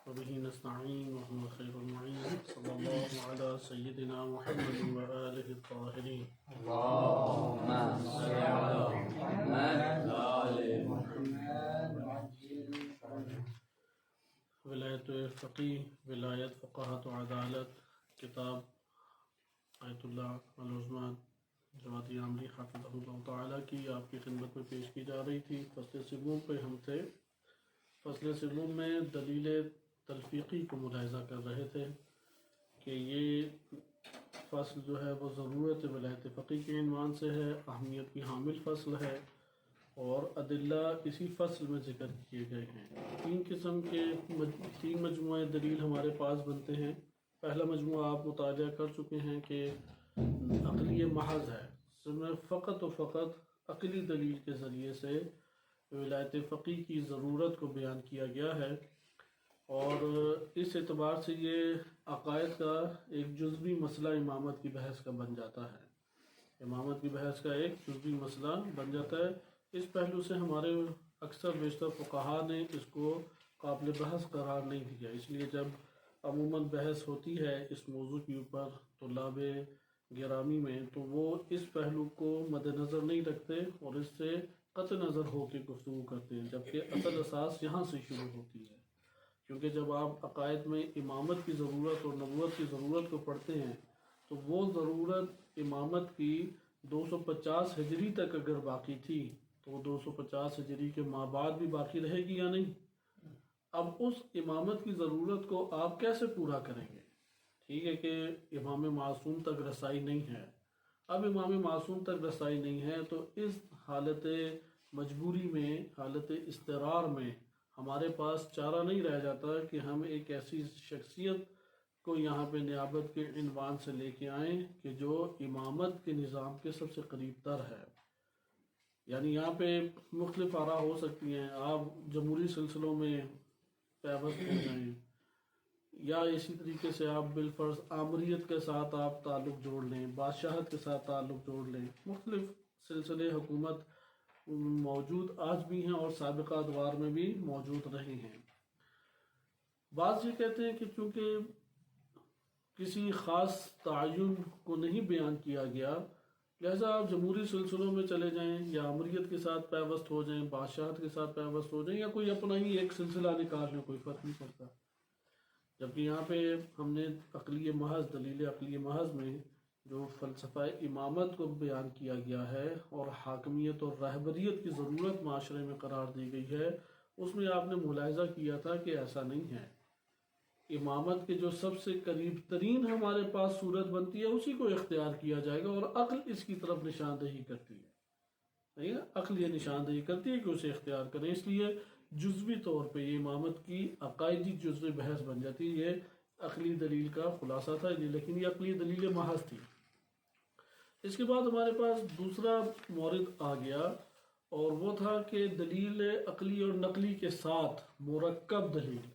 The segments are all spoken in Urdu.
وبه نستعين وهو خير المعين. صلى الله على سيدنا محمد وآله الطاهرين. اللهم صل على محمد وآل محمد. ولایت فقی، ولایت فقاہت و عدالت، کتاب آیت اللہ العظمی جوادی عامری حافظہ اللہ تعالیٰ کی آپ کی خدمت میں پیش کی جا رہی تھی۔ فصل سوم پہ ہم تھے۔ فصل سوم میں دلیل تلفیقی کو ملاحظہ کر رہے تھے کہ یہ فصل جو ہے وہ ضرورت ولایت فقی کے عنوان سے ہے، اہمیت کی حامل فصل ہے، اور ادلہ اسی فصل میں ذکر کیے گئے ہیں۔ تین مجموعہ دلیل ہمارے پاس بنتے ہیں۔ پہلا مجموعہ آپ مطالعہ کر چکے ہیں کہ عقلی محض ہے، اس میں فقط و فقط عقلی دلیل کے ذریعے سے ولایت فقی کی ضرورت کو بیان کیا گیا ہے، اور اس اعتبار سے یہ عقائد کا ایک جزوی مسئلہ امامت کی بحث کا بن جاتا ہے۔ امامت کی بحث کا ایک جزوی مسئلہ بن جاتا ہے۔ اس پہلو سے ہمارے اکثر بیشتر فقہا نے اس کو قابل بحث قرار نہیں دیا، اس لیے جب عموماً بحث ہوتی ہے اس موضوع کے اوپر طلاب گرامی میں تو وہ اس پہلو کو مد نظر نہیں رکھتے اور اس سے قطع نظر ہو کے گفتگو کرتے ہیں، جبکہ اصل اساس یہاں سے شروع ہوتی ہے۔ کیونکہ جب آپ عقائد میں امامت کی ضرورت اور نبوت کی ضرورت کو پڑھتے ہیں تو وہ ضرورت امامت کی 250 ہجری تک اگر باقی تھی تو وہ 250 ہجری کے ماں بعد بھی باقی رہے گی یا نہیں؟ اب اس امامت کی ضرورت کو آپ کیسے پورا کریں گے؟ ٹھیک ہے کہ امام معصوم تک رسائی نہیں ہے۔ اب امام معصوم تک رسائی نہیں ہے تو اس حالت مجبوری میں، حالت اضطرار میں ہمارے پاس چارہ نہیں رہ جاتا کہ ہم ایک ایسی شخصیت کو یہاں پہ نیابت کے عنوان سے لے کے آئیں کہ جو امامت کے نظام کے سب سے قریب تر ہے۔ یعنی یہاں پہ مختلف آراء ہو سکتی ہیں، آپ جمہوری سلسلوں میں پیوست ہو جائیں، یا اسی طریقے سے آپ بالفرض آمریت کے ساتھ آپ تعلق جوڑ لیں، بادشاہت کے ساتھ تعلق جوڑ لیں۔ مختلف سلسلے حکومت موجود آج بھی ہیں اور سابقہ ادوار میں بھی موجود رہے ہیں۔ بعض یہ کہتے ہیں کہ چونکہ کسی خاص تعین کو نہیں بیان کیا گیا لہذا آپ جمہوری سلسلوں میں چلے جائیں یا امریت کے ساتھ پیوست ہو جائیں، بادشاہت کے ساتھ پیوست ہو جائیں، یا کوئی اپنا ہی ایک سلسلہ نکال لیں، کوئی فرق نہیں پڑتا۔ جبکہ یہاں پہ ہم نے عقلی محض، دلیل عقلی محض میں جو فلسفہ امامت کو بیان کیا گیا ہے اور حاکمیت اور رہبریت کی ضرورت معاشرے میں قرار دی گئی ہے، اس میں آپ نے ملاحظہ کیا تھا کہ ایسا نہیں ہے۔ امامت کے جو سب سے قریب ترین ہمارے پاس صورت بنتی ہے اسی کو اختیار کیا جائے گا، اور عقل اس کی طرف نشاندہی کرتی ہے۔ صحیح ہے؟ عقل یہ نشاندہی کرتی ہے کہ اسے اختیار کریں، اس لیے جزوی طور پہ یہ امامت کی عقائدی جزوی بحث بن جاتی ہے۔ یہ عقلی دلیل کا خلاصہ تھا، لیکن یہ عقلی دلیل محض تھی۔ اس کے بعد ہمارے پاس دوسرا مورد آ گیا اور وہ تھا کہ دلیل عقلی اور نقلی کے ساتھ مرکب دلیل،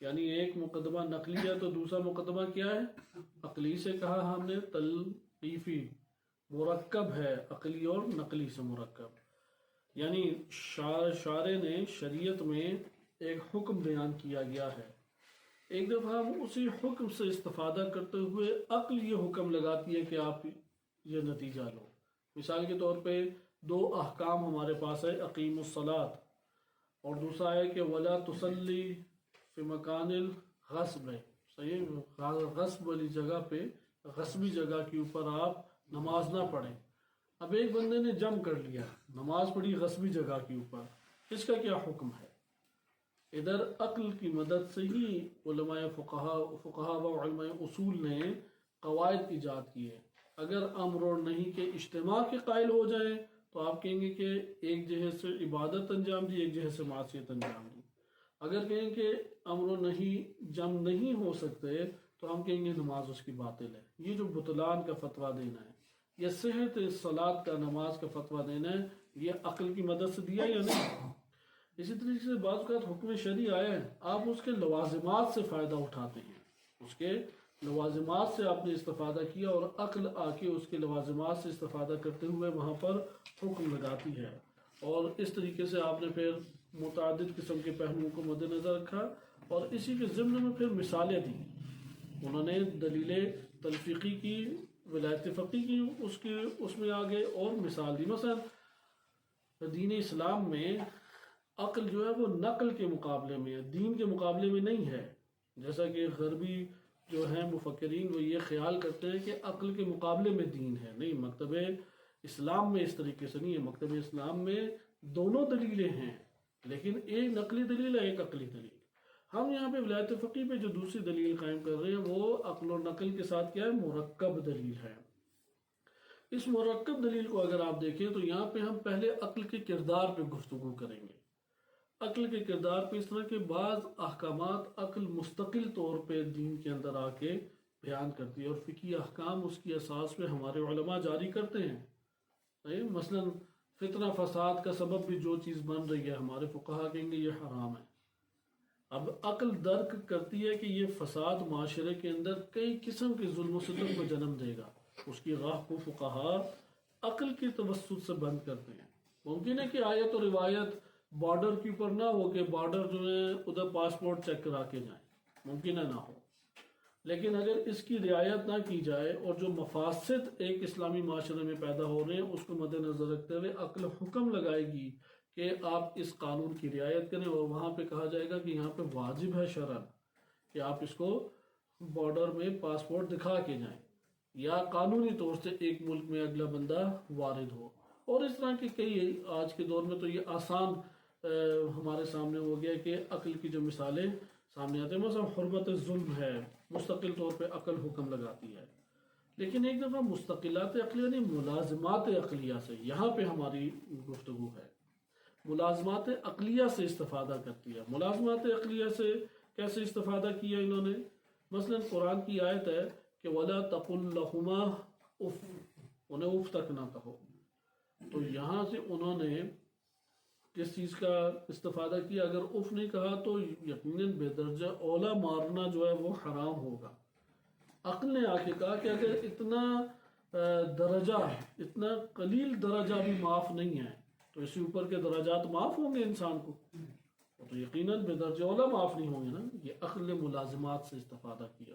یعنی ایک مقدمہ نقلی ہے تو دوسرا مقدمہ کیا ہے؟ عقلی سے کہا ہم نے تلقیفی، مرکب ہے، عقلی اور نقلی سے مرکب۔ یعنی شارع نے شریعت میں ایک حکم بیان کیا گیا ہے، ایک دفعہ ہم اسی حکم سے استفادہ کرتے ہوئے عقل یہ حکم لگاتی ہے کہ آپ یہ نتیجہ لو۔ مثال کے طور پہ دو احکام ہمارے پاس ہے، اقیم الصلاۃ، اور دوسرا ہے کہ ولا تصلی فی مکان الغصب، صحیح، غصب والی جگہ پہ، غصبی جگہ کے اوپر آپ نماز نہ پڑھیں۔ اب ایک بندے نے جم کر لیا، نماز پڑھی غصبی جگہ کے اوپر، اس کا کیا حکم ہے؟ ادھر عقل کی مدد سے ہی علماء فقہا و علماء اصول نے قواعد ایجاد کیے۔ اگر امر اور نہیں کے اجتماع کے قائل ہو جائیں تو آپ کہیں گے کہ ایک جہت سے عبادت انجام دی، ایک جہت سے معصیت انجام دی۔ اگر کہیں کہ امر و نہیں جم نہیں ہو سکتے تو ہم کہیں گے نماز اس کی باطل ہے۔ یہ جو بطلان کا فتویٰ دینا ہے، یہ صحت صلاۃ کا، نماز کا فتویٰ دینا ہے، یہ عقل کی مدد سے دیا یا نہیں؟ اسی طریقے سے بعض اوقات حکم شرعی آیا ہے، آپ اس کے لوازمات سے فائدہ اٹھاتے ہیں، اس کے لوازمات سے آپ نے استفادہ کیا اور عقل آ کے اس کے لوازمات سے استفادہ کرتے ہوئے وہاں پر حکم لگاتی ہے، اور اس طریقے سے آپ نے پھر متعدد قسم کے پہلوؤں کو مد نظر رکھا اور اسی کے ضمن میں پھر مثالیں دی. انہوں نے دلیل تلفیقی کی، ولایت فقی کی، اس میں آگے اور مثال دی. مثلا دین اسلام میں عقل جو ہے وہ نقل کے مقابلے میں ہے، دین کے مقابلے میں نہیں ہے. جیسا کہ غربی جو ہیں مفکرین وہ یہ خیال کرتے ہیں کہ عقل کے مقابلے میں دین ہے. نہیں، مکتب اسلام میں اس طریقے سے نہیں ہے. مکتب اسلام میں دونوں دلیلیں ہیں، لیکن ایک نقلی دلیل ہے، ایک عقلی دلیل. ہم یہاں پہ ولایت فقی پہ جو دوسری دلیل قائم کر رہے ہیں وہ عقل و نقل کے ساتھ کیا ہے؟ مرکب دلیل ہے. اس مرکب دلیل کو اگر آپ دیکھیں تو یہاں پہ ہم پہلے عقل کے کردار پہ گفتگو کریں گے. عقل کے کردار پہ اس طرح کے بعض احکامات عقل مستقل طور پہ دین کے اندر آ کے بیان کرتی ہے، اور فقہی احکام اس کی اساس پہ ہمارے علماء جاری کرتے ہیں. مثلا فتنہ فساد کا سبب بھی جو چیز بن رہی ہے ہمارے فقہا کہیں گے یہ حرام ہے. اب عقل درک کرتی ہے کہ یہ فساد معاشرے کے اندر کئی قسم کے ظلم و ستم کو جنم دے گا. اس کی راہ کو فقہا عقل کی توسط سے بند کرتے ہیں. ممکن ہے کہ آیت اور روایت بارڈر کے اوپر نہ ہو کہ بارڈر جو ہے ادھر پاسپورٹ چیک کرا کے جائیں، ممکن ہے نہ ہو، لیکن اگر اس کی رعایت نہ کی جائے اور جو مفاسد ایک اسلامی معاشرے میں پیدا ہو رہے ہیں اس کو مد نظر رکھتے ہوئے عقل حکم لگائے گی کہ آپ اس قانون کی رعایت کریں، اور وہاں پہ کہا جائے گا کہ یہاں پہ واجب ہے شرعاً کہ آپ اس کو بارڈر میں پاسپورٹ دکھا کے جائیں، یا قانونی طور سے ایک ملک میں اگلا بندہ وارد ہو. اور اس طرح کے کئی آج کے دور میں تو یہ آسان ہمارے سامنے ہو گیا کہ عقل کی جو مثالیں سامنے آتے ہیں. مثلا حرمت ظلم ہے، مستقل طور پہ عقل حکم لگاتی ہے، لیکن ایک دفعہ مستقلات عقلیہ نہیں، ملازمات عقلیہ سے یہاں پہ ہماری گفتگو ہے. ملازمات عقلیہ سے استفادہ کرتی ہے. ملازمات عقلیہ سے کیسے استفادہ کیا انہوں نے؟ مثلا قرآن کی آیت ہے کہ وَلَا تَقُلْ لَهُمَا اُف، انہیں اف تک نہ کہو. تو یہاں سے انہوں نے کس چیز کا استفادہ کیا؟ اگر اف نہیں کہا تو یقیناً بے درجہ اولا مارنا جو ہے وہ حرام ہوگا. عقل نے آ کے کہا کہ اگر اتنا درجہ، اتنا قلیل درجہ بھی معاف نہیں ہے تو اسی اوپر کے درجات معاف ہوں گے انسان کو، تو یقیناً بے درجہ اولا معاف نہیں ہوں گے نا. یہ عقل نے ملازمات سے استفادہ کیا.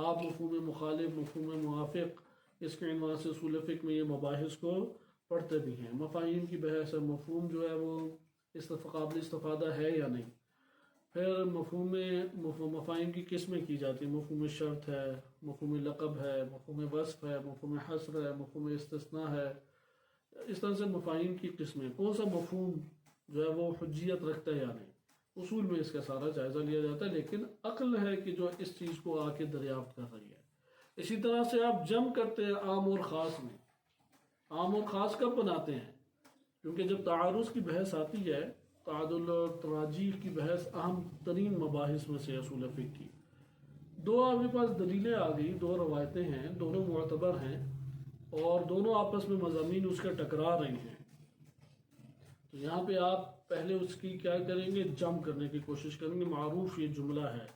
آپ مفہوم مخالف، مفہوم موافق، اس کے عنوان سے اصول فقہ میں یہ مباحث کو پڑھتے بھی ہیں. مفاہیم کی بحث ہے، مفہوم جو ہے وہ قابل استفادہ ہے یا نہیں. پھر مفاہیم کی قسمیں کی جاتی ہیں. مفہوم شرط ہے، مفہوم لقب ہے، مفہوم وصف ہے، مفہوم حصر ہے، مفہوم استثناء ہے. اس طرح سے مفاہیم کی قسمیں، کون سا مفہوم جو ہے وہ حجیت رکھتا ہے یا نہیں، اصول میں اس کا سارا جائزہ لیا جاتا ہے. لیکن عقل ہے کہ جو اس چیز کو آ کے دریافت کر رہی ہے. اسی طرح سے آپ جمع کرتے ہیں عام اور خاص میں. عام اور خاص کب بناتے ہیں؟ کیونکہ جب تعارض کی بحث آتی ہے، تعادل اور تراجیح کی بحث اہم ترین مباحث میں سے اصول فقہ کی. دو آپ کے پاس دلیلیں آ گئی، دو روایتیں ہیں، دونوں معتبر ہیں اور دونوں آپس میں مضامین اس کا ٹکرا رہے ہیں. تو یہاں پہ آپ پہلے اس کی کیا کریں گے؟ جمع کرنے کی کوشش کریں گے. معروف یہ جملہ ہے،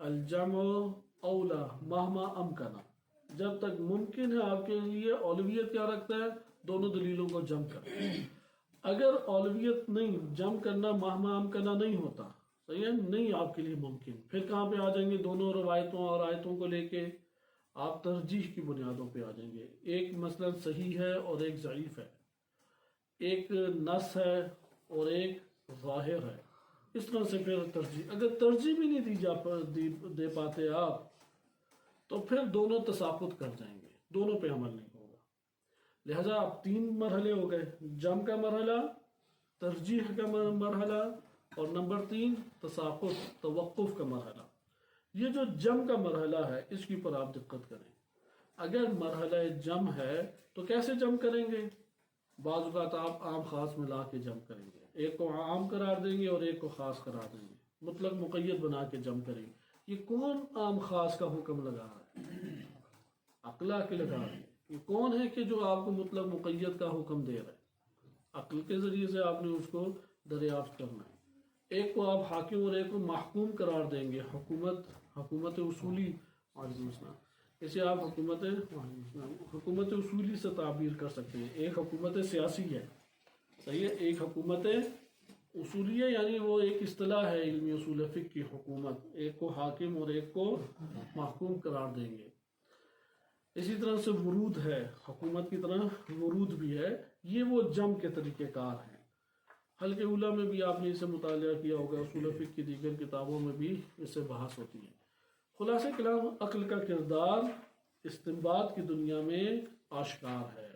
الجمع اولا مہما امکنا. جب تک ممکن ہے آپ کے لیے اولویت کیا رکھتا ہے؟ دونوں دلیلوں کو جمع کرنا. اگر اولویت نہیں، جمع کرنا مہما امکنا نہیں ہوتا، صحیح ہے، نہیں آپ کے لیے ممکن، پھر کہاں پہ آ جائیں گے؟ دونوں روایتوں اور آیتوں کو لے کے آپ ترجیح کی بنیادوں پہ آ جائیں گے. ایک مثلا صحیح ہے اور ایک ضعیف ہے، ایک نص ہے اور ایک ظاہر ہے. اس طرح سے پھر ترجیح، اگر ترجیح بھی نہیں دے پاتے آپ تو پھر دونوں تساقط کر جائیں گے، دونوں پہ عمل نہیں ہوگا. لہذا آپ تین مرحلے ہو گئے، جمع کا مرحلہ، ترجیح کا مرحلہ، اور نمبر 3 تساقط، توقف کا مرحلہ. یہ جو جمع کا مرحلہ ہے اس کے اوپر آپ دقت کریں. اگر مرحلہ جمع ہے تو کیسے جمع کریں گے؟ بعض اوقات آپ عام خاص ملا کے جمع کریں گے، ایک کو عام قرار دیں گے اور ایک کو خاص قرار دیں گے، مطلق مقید بنا کے جمع کریں گے. یہ کون عام خاص کا حکم لگا رہا ہے؟ عقل کے لگا رہے ہیں. یہ کون ہے کہ جو آپ کو مطلق مقید کا حکم دے رہا ہے؟ عقل کے ذریعے سے آپ نے اس کو دریافت کرنا ہے. ایک کو آپ حاکم اور ایک کو محکوم قرار دیں گے. حکومت اصولی، اسے آپ حکومت اصولی سے تعبیر کر سکتے ہیں. ایک حکومت سیاسی ہے، صحیح ہے، ایک حکومت اصولیہ یعنی وہ ایک اصطلاح ہے علمی اصول فقہ کی، حکومت، ایک کو حاکم اور ایک کو محکوم قرار دیں گے۔ اسی طرح سے ورود ہے، حکومت کی طرح ورود بھی ہے، یہ وہ جم کے طریقہ کار ہیں۔ حلقہ اولیٰ میں بھی آپ نے اسے مطالعہ کیا ہوگا، اصول فقہ کی دیگر کتابوں میں بھی اس سے بحث ہوتی ہے۔ خلاصہ کلام، عقل کا کردار استنباط کی دنیا میں آشکار ہے۔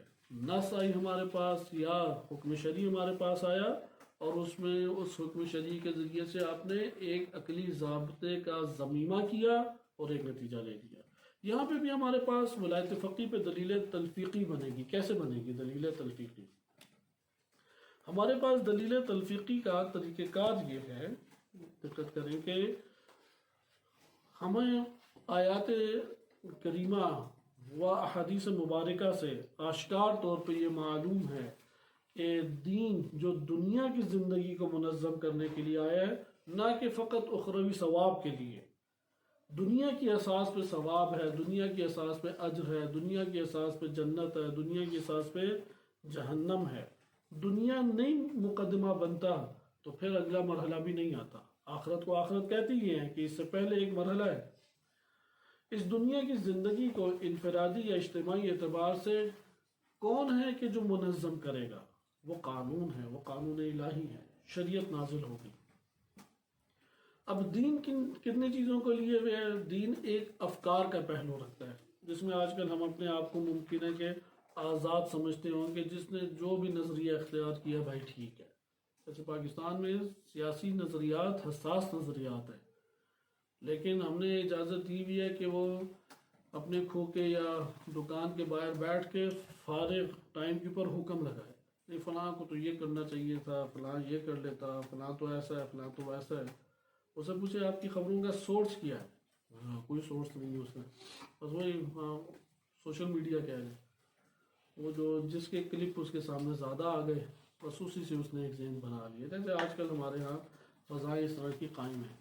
نص آئی ہمارے پاس یا حکم شرعی ہمارے پاس آیا، اور اس میں اس حکم شرعی کے ذریعے سے آپ نے ایک عقلی ضابطے کا ضمیمہ کیا اور ایک نتیجہ لے لیا۔ یہاں پہ بھی ہمارے پاس ولایت فقی پہ دلیل تلفیقی بنے گی۔ کیسے بنے گی دلیل تلفیقی؟ ہمارے پاس دلیل تلفیقی کا طریقہ کار یہ ہے، دقت کریں کہ ہمیں آیات کریمہ و احادیث مبارکہ سے آشکار طور پہ یہ معلوم ہے کہ دین جو دنیا کی زندگی کو منظم کرنے کے لیے آیا ہے، نہ کہ فقط اخروی ثواب کے لیے۔ دنیا کی اساس پہ ثواب ہے، دنیا کی اساس پہ اجر ہے، دنیا کی اساس پہ جنت ہے، دنیا کی اساس پہ جہنم ہے۔ دنیا نہیں مقدمہ بنتا تو پھر اگلا مرحلہ بھی نہیں آتا۔ آخرت کو آخرت کہتی ہی ہیں کہ اس سے پہلے ایک مرحلہ ہے۔ اس دنیا کی زندگی کو انفرادی یا اجتماعی اعتبار سے کون ہے کہ جو منظم کرے گا؟ وہ قانون ہے، وہ قانون الہی ہے، شریعت نازل ہوگی۔ اب دین کتنی چیزوں کو لیے ہوئے ہے؟ دین ایک افکار کا پہلو رکھتا ہے، جس میں آج کل ہم اپنے آپ کو ممکن ہے کہ آزاد سمجھتے ہوں کہ جس نے جو بھی نظریہ اختیار کیا بھائی ٹھیک ہے۔ جیسے پاکستان میں سیاسی نظریات حساس نظریات ہیں، لیکن ہم نے اجازت دی ہوئی ہے کہ وہ اپنے کھوکے یا دکان کے باہر بیٹھ کے فارغ ٹائم کے اوپر حکم لگائے، نہیں فلاں کو تو یہ کرنا چاہیے تھا، فلاں یہ کر لیتا، فلاں تو ایسا ہے، فلاں تو ویسا ہے۔ اسے پوچھے آپ کی خبروں کا سورس کیا ہے؟ کوئی سورس نہیں ہے اس نے، بس وہی سوشل میڈیا کہہ لیں، وہ جو جس کے کلپ اس کے سامنے زیادہ آ گئے بس اسی سے اس نے ایک ذہن بنا لیا۔ جیسے آج کل ہمارے ہاں فضائیں اس طرح کی قائم ہیں۔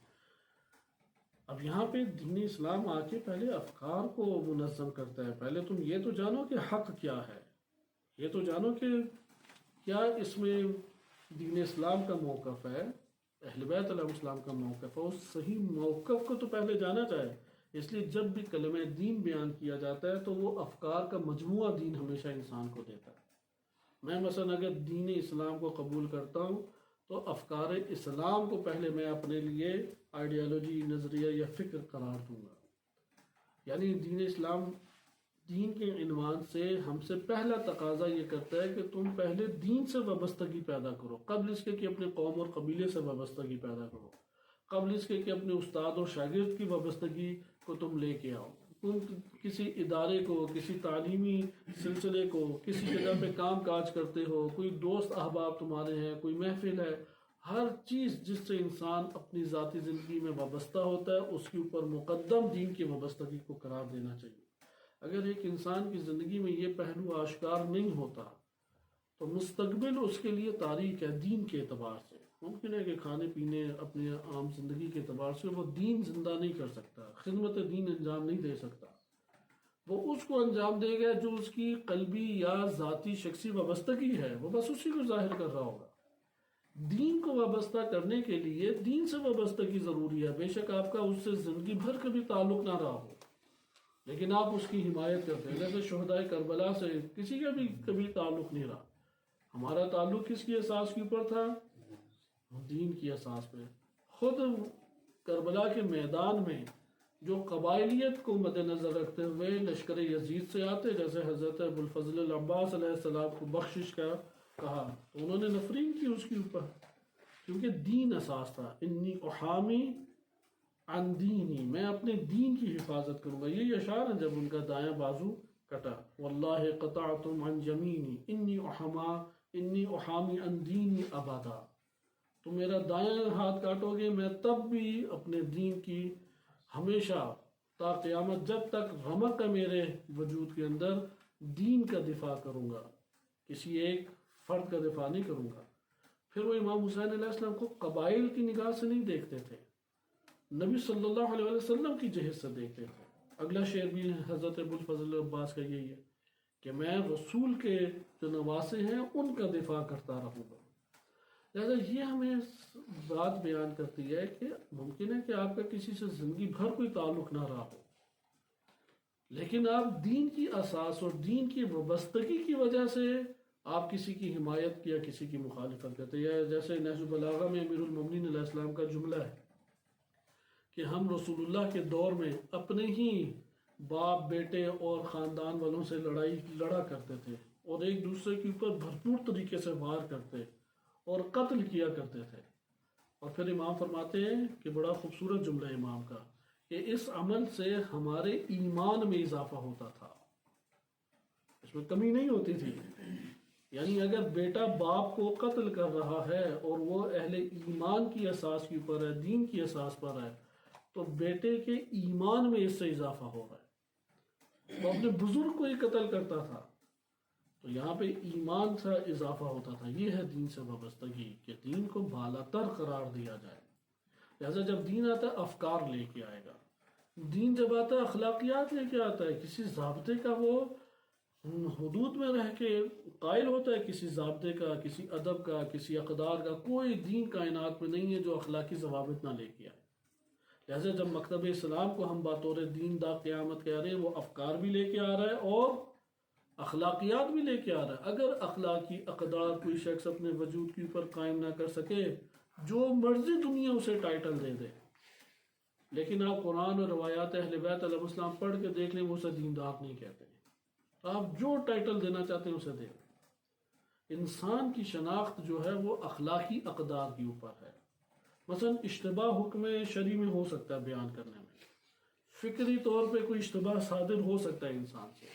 اب یہاں پہ دین اسلام آ کے پہلے افکار کو منظم کرتا ہے۔ پہلے تم یہ تو جانو کہ حق کیا ہے، یہ تو جانو کہ کیا اس میں دین اسلام کا موقف ہے، اہل بیت علیہ السلام کا موقف ہے۔ اس صحیح موقف کو تو پہلے جانا چاہے۔ اس لیے جب بھی کلمہ دین بیان کیا جاتا ہے تو وہ افکار کا مجموعہ دین ہمیشہ انسان کو دیتا ہے۔ میں مثلا اگر دین اسلام کو قبول کرتا ہوں تو افکار اسلام کو پہلے میں اپنے لیے آئیڈیالوجی، نظریہ یا فکر قرار دوں گا۔ یعنی دین اسلام دین کے عنوان سے ہم سے پہلا تقاضا یہ کرتا ہے کہ تم پہلے دین سے وابستگی پیدا کرو، قبل اس کے کہ اپنے قوم اور قبیلے سے وابستگی پیدا کرو، قبل اس کے کہ اپنے استاد اور شاگرد کی وابستگی کو تم لے کے آؤ۔ تم کسی ادارے کو، کسی تعلیمی سلسلے کو، کسی جگہ پہ کام کاج کرتے ہو، کوئی دوست احباب تمہارے ہیں، کوئی محفل ہے، ہر چیز جس سے انسان اپنی ذاتی زندگی میں وابستہ ہوتا ہے اس کے اوپر مقدم دین کی وابستگی کو قرار دینا چاہیے۔ اگر ایک انسان کی زندگی میں یہ پہلو آشکار نہیں ہوتا تو مستقبل اس کے لیے تاریک ہے دین کے اعتبار سے۔ ممکن ہے کہ کھانے پینے، اپنے عام زندگی کے اعتبار سے وہ دین زندہ نہیں کر سکتا، خدمت دین انجام نہیں دے سکتا۔ وہ اس کو انجام دے گا جو اس کی قلبی یا ذاتی شخصی وابستگی ہے، وہ بس اسی کو ظاہر کر رہا ہوگا۔ دین کو وابستہ کرنے کے لیے دین سے وابستگی ضروری ہے، بے شک آپ کا اس سے زندگی بھر کبھی تعلق نہ رہا ہو، لیکن آپ اس کی حمایت کرتے ہیں۔ جیسے شہدائے کربلا سے کسی کا بھی کبھی تعلق نہیں رہا، ہمارا تعلق کس کی اساس کے اوپر تھا؟ دین کی اساس پہ۔ خود کربلا کے میدان میں جو قبائلیت کو مد نظر رکھتے ہوئے لشکر یزید سے آتے، جیسے حضرت ابوالفضل العباس علیہ السلام کو بخشش کا کہا تو انہوں نے نفرین کی اس کے اوپر، کیونکہ دین اساس تھا۔ انی احامی عن دینی، میں اپنے دین کی حفاظت کروں گا۔ یہی اشعار ہے جب ان کا دایاں بازو کٹا، واللہ قطعتم عن یمینی انی احامی عن دینی ابدا، تم میرا دایاں ہاتھ کاٹو گے میں تب بھی اپنے دین کی ہمیشہ تا قیامت جب تک رمق ہے میرے وجود کے اندر دین کا دفاع کروں گا، کسی ایک فرد کا دفاع نہیں کروں گا۔ پھر وہ امام حسین علیہ السلام کو قبائل کی نگاہ سے نہیں دیکھتے تھے، نبی صلی اللہ علیہ وسلم کی جہت سے دیکھتے تھے۔ اگلا شعر بھی حضرت ابوالفضل عباس کا یہی ہے کہ میں رسول کے جو نواسے ہیں ان کا دفاع کرتا رہوں گا۔ لہٰذا یہ ہمیں بات بیان کرتی ہے کہ ممکن ہے کہ آپ کا کسی سے زندگی بھر کوئی تعلق نہ رہا ہو، لیکن آپ دین کی اساس اور دین کی وابستگی کی وجہ سے آپ کسی کی حمایت یا کسی کی مخالفت کرتے ہیں. یا جیسے نہج البلاغہ میں امیر المومنین علیہ السلام کا جملہ ہے کہ ہم رسول اللہ کے دور میں اپنے ہی باپ بیٹے اور خاندان والوں سے لڑا کرتے تھے اور ایک دوسرے کے اوپر بھرپور طریقے سے وار کرتے اور قتل کیا کرتے تھے. اور پھر امام فرماتے ہیں کہ بڑا خوبصورت جملہ ہے امام کا کہ اس عمل سے ہمارے ایمان میں اضافہ ہوتا تھا، اس میں کمی نہیں ہوتی تھی. یعنی اگر بیٹا باپ کو قتل کر رہا ہے اور وہ اہل ایمان کی اساس کے اوپر ہے، دین کی اساس پر ہے، تو بیٹے کے ایمان میں اس سے اضافہ ہو رہا ہے. وہ اپنے بزرگ کو ہی قتل کرتا تھا تو یہاں پہ ایمان سے اضافہ ہوتا تھا. یہ ہے دین سے وابستگی کہ دین کو بالا تر قرار دیا جائے. لہذا جب دین آتا ہے افکار لے کے آئے گا، دین جب آتا ہے اخلاقیات لے کے آتا ہے. کسی ضابطے کا وہ حدود میں رہ کے قائل ہوتا ہے، کسی ضابطے کا، کسی ادب کا، کسی اقدار کا. کوئی دین کائنات میں نہیں ہے جو اخلاقی ضوابط نہ لے کے آئے. لہذا جب مکتب اسلام کو ہم بطور دین دا قیامت کہہ رہے ہیں، وہ افکار بھی لے کے آ رہا ہے اور اخلاقیات بھی لے کے آ رہا ہے. اگر اخلاقی اقدار کوئی شخص اپنے وجود کے اوپر قائم نہ کر سکے، جو مرضی دنیا اسے ٹائٹل دے دے، لیکن آپ قرآن اور روایات اہل بیت علیہ السلام پڑھ کے دیکھ لیں، وہ اسے دیندار نہیں کہتے. آپ جو ٹائٹل دینا چاہتے ہیں اسے دیں. انسان کی شناخت جو ہے وہ اخلاقی اقدار کے اوپر ہے. مثلا اشتباہ حکم شرعی میں ہو سکتا ہے بیان کرنے میں، فکری طور پہ کوئی اشتباہ صادر ہو سکتا ہے انسان سے.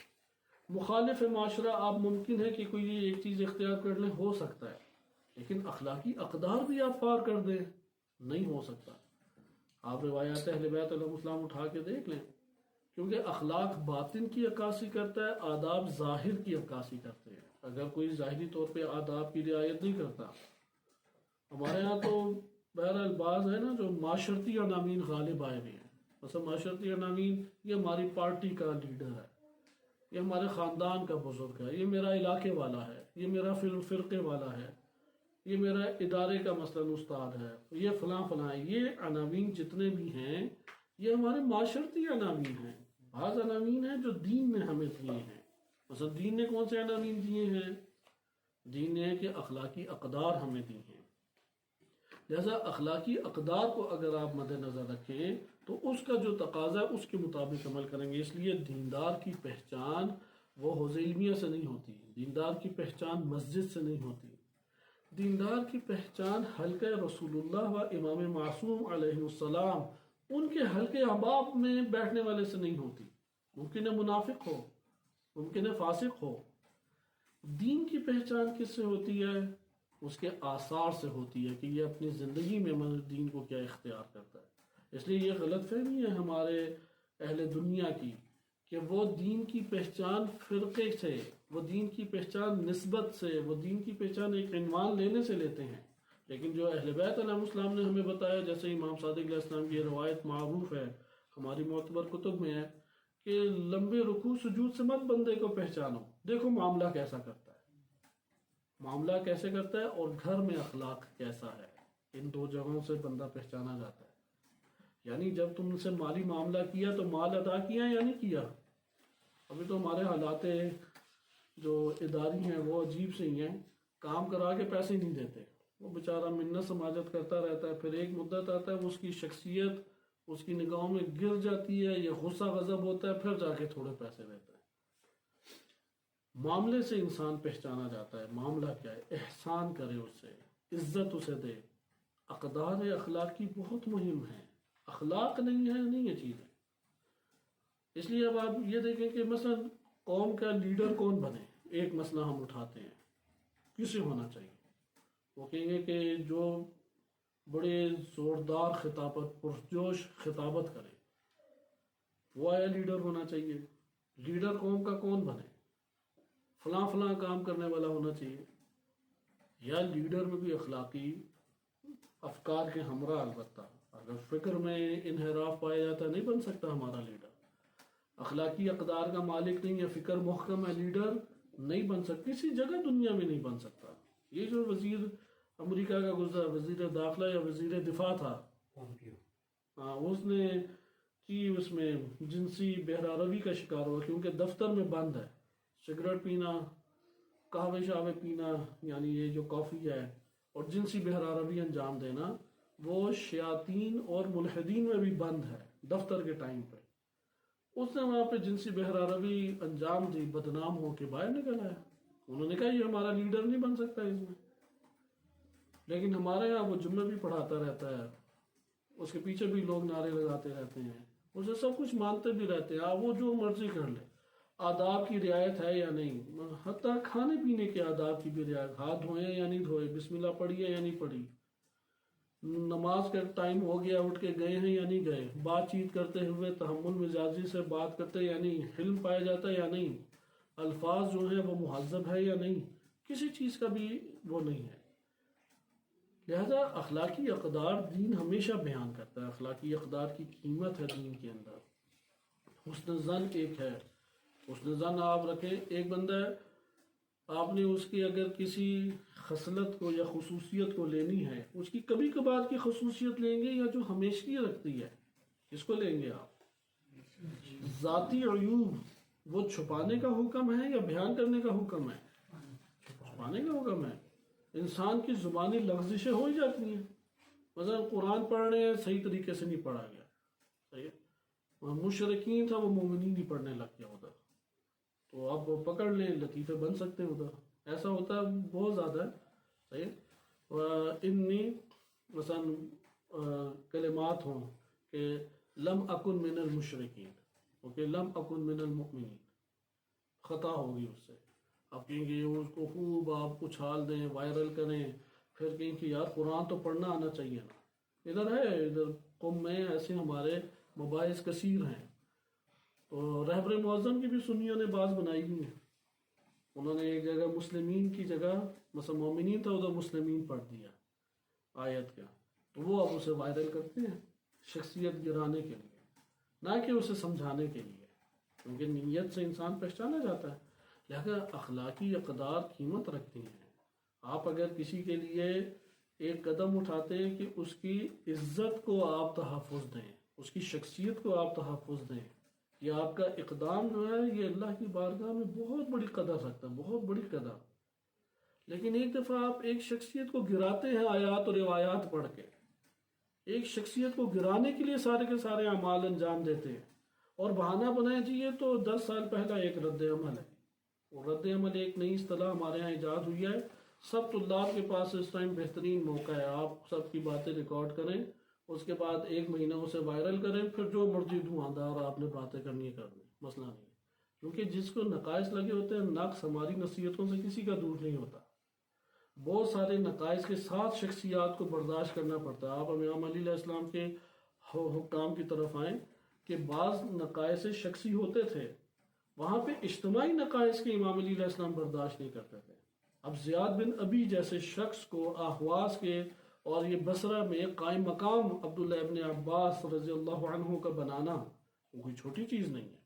مخالف معاشرہ آپ ممکن ہے کہ کوئی ایک چیز اختیار کر لیں، ہو سکتا ہے، لیکن اخلاقی اقدار بھی آپ پار کر دیں، نہیں ہو سکتا. آپ روایات اہل بیت علیہ السلام اٹھا کے دیکھ لیں، کیونکہ اخلاق باطن کی عکاسی کرتا ہے، آداب ظاہر کی عکاسی کرتے ہیں. اگر کوئی ظاہری طور پہ آداب کی رعایت نہیں کرتا، ہمارے ہاں تو بہرحال بعض ہے نا جو معاشرتی عناوین غالب آئے ہوئے ہیں. مثلا معاشرتی عناوین، یہ ہماری پارٹی کا لیڈر ہے، یہ ہمارے خاندان کا بزرگ ہے، یہ میرا علاقے والا ہے، یہ میرا فرقے والا ہے، یہ میرا ادارے کا مثلا استاد ہے، یہ فلاں فلاں ہے. یہ عناوین جتنے بھی ہیں یہ ہمارے معاشرتی عناوین ہیں. بعض عناوین ہیں جو دین نے ہمیں دیے ہیں. مثلا دین نے کون سے عناوین دیے ہیں؟ دین نے کہ اخلاقی اقدار ہمیں دی ہیں. لہذا اخلاقی اقدار کو اگر آپ مد نظر رکھیں تو اس کا جو تقاضا ہے اس کے مطابق عمل کریں گے. اس لیے دیندار کی پہچان وہ حوض علمیہ سے نہیں ہوتی، دیندار کی پہچان مسجد سے نہیں ہوتی، دیندار کی پہچان حلقہ رسول اللہ و امام معصوم علیہ السلام ان کے حلقے احباب میں بیٹھنے والے سے نہیں ہوتی. ممکن ہے منافق ہو، ممکن ہے فاسق ہو. دین کی پہچان کس سے ہوتی ہے؟ اس کے آثار سے ہوتی ہے کہ یہ اپنی زندگی میں دین کو کیا اختیار کرتا ہے. اس لیے یہ غلط فہمی ہے ہمارے اہل دنیا کی کہ وہ دین کی پہچان فرقے سے، وہ دین کی پہچان نسبت سے، وہ دین کی پہچان ایک عنوان لینے سے لیتے ہیں. لیکن جو اہل بیت علیہ السلام نے ہمیں بتایا، جیسے امام صادق علیہ السلام کی یہ روایت معروف ہے، ہماری معتبر کتب میں ہے کہ لمبے رکوع سجود سے مت بندے کو پہچانو، دیکھو معاملہ کیسا کرتا ہے، معاملہ کیسے کرتا ہے اور گھر میں اخلاق کیسا ہے. ان دو جگہوں سے بندہ پہچانا جاتا ہے. یعنی جب تم سے مالی معاملہ کیا تو مال ادا کیا یا نہیں کیا. ابھی تو ہمارے حالات جو اداری ہیں وہ عجیب سے ہی ہیں، کام کرا کے پیسے نہیں دیتے، وہ بیچارہ منت سماجت کرتا رہتا ہے. پھر ایک مدت آتا ہے اس کی شخصیت اس کی نگاہوں میں گر جاتی ہے، یہ غصہ غضب ہوتا ہے، پھر جا کے تھوڑے پیسے دیتا ہے. معاملے سے انسان پہچانا جاتا ہے. معاملہ کیا ہے؟ احسان کرے، اس سے عزت اسے دے. اقدار اخلاقی بہت مہم ہے. اخلاق نہیں ہے نہیں یہ چیز ہے. اس لیے اب آپ یہ دیکھیں کہ مثلا قوم کا لیڈر کون بنے. ایک مسئلہ ہم اٹھاتے ہیں، کسے ہونا چاہیے؟ وہ کہیں گے کہ جو بڑے زوردار خطابت، پرجوش خطابت کرے، وہ آیا لیڈر ہونا چاہیے. لیڈر قوم کا کون بنے؟ فلاں فلاں کام کرنے والا ہونا چاہیے. یا لیڈر میں بھی اخلاقی افکار کے ہمراہ، البتہ اگر فکر میں انحراف پایا جاتا نہیں بن سکتا ہمارا لیڈر. اخلاقی اقدار کا مالک نہیں ہے، فکر محکم ہے، لیڈر نہیں بن سکتا، کسی جگہ دنیا میں نہیں بن سکتا. یہ جو وزیر امریکہ کا گزرا وزیر داخلہ یا وزیر دفاع تھا، ہاں، اس نے کی اس میں جنسی بہرہ روی کا شکار ہوا، کیونکہ دفتر میں بند ہے، سگریٹ پینا، قہوے شاوے پینا، یعنی یہ جو کافی ہے، اور جنسی بہرہ روی انجام دینا، وہ شیاطین اور ملحدین میں بھی بند ہے دفتر کے ٹائم پہ۔ اس نے وہاں پہ جنسی بہرہ روی انجام دی، بدنام ہو کے باہر نکل آیا۔ انہوں نے کہا یہ ہمارا لیڈر نہیں بن سکتا اس میں، لیکن ہمارے یہاں وہ جملے بھی پڑھاتا رہتا ہے، اس کے پیچھے بھی لوگ نعرے لگاتے رہتے ہیں، اسے سب کچھ مانتے بھی رہتے ہیں، آپ وہ جو مرضی کر لے۔ آداب کی رعایت ہے یا نہیں، حتیٰ کھانے پینے کے آداب کی بھی رعایت، ہاتھ دھوئے یا نہیں دھوئے، بسم اللہ پڑھی ہے یا نہیں پڑھی، نماز کا ٹائم ہو گیا اٹھ کے گئے ہیں یا نہیں گئے، بات چیت کرتے ہوئے تحمل مزاجی سے بات کرتے یا نہیں، حلم پایا جاتا ہے یا نہیں، الفاظ جو ہیں وہ مہذب ہے یا نہیں، کسی چیز کا بھی وہ نہیں ہے۔ لہذا اخلاقی اقدار دین ہمیشہ بیان کرتا ہے، اخلاقی اقدار کی قیمت ہے دین کے اندر۔ حسن ظن ایک ہے، حسن ظن آپ رکھیں، ایک بندہ ہے، آپ نے اس کی اگر کسی خصلت کو یا خصوصیت کو لینی ہے، اس کی کبھی کبھار کی خصوصیت لیں گے یا جو ہمیشگی رکھتی ہے، اس کو لیں گے آپ؟ ذاتی عیوب وہ چھپانے کا حکم ہے یا بیان کرنے کا حکم ہے؟ چھپانے کا حکم ہے۔ انسان کی زبانی لغزشیں ہو ہی جاتی ہیں، مثلا قرآن پڑھ رہے ہیں صحیح طریقے سے نہیں پڑھا گیا، صحیح ہے، مشرکین تھا وہ مومنین نہیں پڑھنے لگ گیا ادھر، تو آپ وہ پکڑ لیں، لطیفے بن سکتے ہیں ادھر، ایسا ہوتا ہے بہت زیادہ ہے، صحیح ہے۔ انی مثلا کلمات ہوں کہ لم اکن من المشرکین، اوکے، لم اکن من المؤمنین، خطا ہوگی اس سے، آپ کہیں گے اس کو خوب آپ اچھال دیں، وائرل کریں، پھر کہیں کہ یار قرآن تو پڑھنا آنا چاہیے نا، ادھر ہے، ادھر قوم میں ایسے ہمارے مباحث کثیر ہیں۔ تو رہبر معظم کی بھی سنیوں نے بعض بنائی ہوئی ہیں، انہوں نے ایک جگہ مسلمین کی جگہ مثلا مومنین تھا، ادھر مسلمین پڑھ دیا آیت کا، تو وہ اب اسے وائرل کرتے ہیں شخصیت گرانے کے لیے، نہ کہ اسے سمجھانے کے لیے، کیونکہ نیت سے انسان پہچانا جاتا ہے۔ لہذا اخلاقی اقدار قیمت رکھتی ہیں۔ آپ اگر کسی کے لیے ایک قدم اٹھاتے ہیں کہ اس کی عزت کو آپ تحفظ دیں، اس کی شخصیت کو آپ تحفظ دیں، یہ آپ کا اقدام جو ہے یہ اللہ کی بارگاہ میں بہت بڑی قدر رکھتا ہے، بہت بڑی قدر۔ لیکن ایک دفعہ آپ ایک شخصیت کو گراتے ہیں آیات اور روایات پڑھ کے، ایک شخصیت کو گرانے کے لیے سارے کے سارے اعمال انجام دیتے ہیں، اور بہانہ بنائے جی یہ تو 10 سال پہلا ایک رد عمل ہے، وہ رد عمل ایک نئی اصطلاح ہمارے ہاں ایجاد ہوئی ہے، سب طلاب کے پاس اس ٹائم بہترین موقع ہے، آپ سب کی باتیں ریکارڈ کریں، اس کے بعد 1 مہینہ اسے وائرل کریں، پھر جو مرضی دھواندار آپ نے باتیں کرنی ہے کرنی، مسئلہ نہیں ہے، کیونکہ جس کو نقائص لگے ہوتے ہیں، نقص ہماری نصیحتوں سے کسی کا دور نہیں ہوتا، بہت سارے نقائص کے ساتھ شخصیات کو برداشت کرنا پڑتا ہے۔ آپ امام علی علیہ السلام کے حکام کی طرف آئیں کہ بعض نقائص شخصی ہوتے تھے، وہاں پہ اجتماعی نقائص کے امام علی علیہ السلام برداشت نہیں کرتے تھے۔ اب زیاد بن ابی جیسے شخص کو احواز کے اور یہ بصرہ میں قائم مقام عبداللہ ابن عباس رضی اللہ عنہ کا بنانا وہ کوئی چھوٹی چیز نہیں ہے،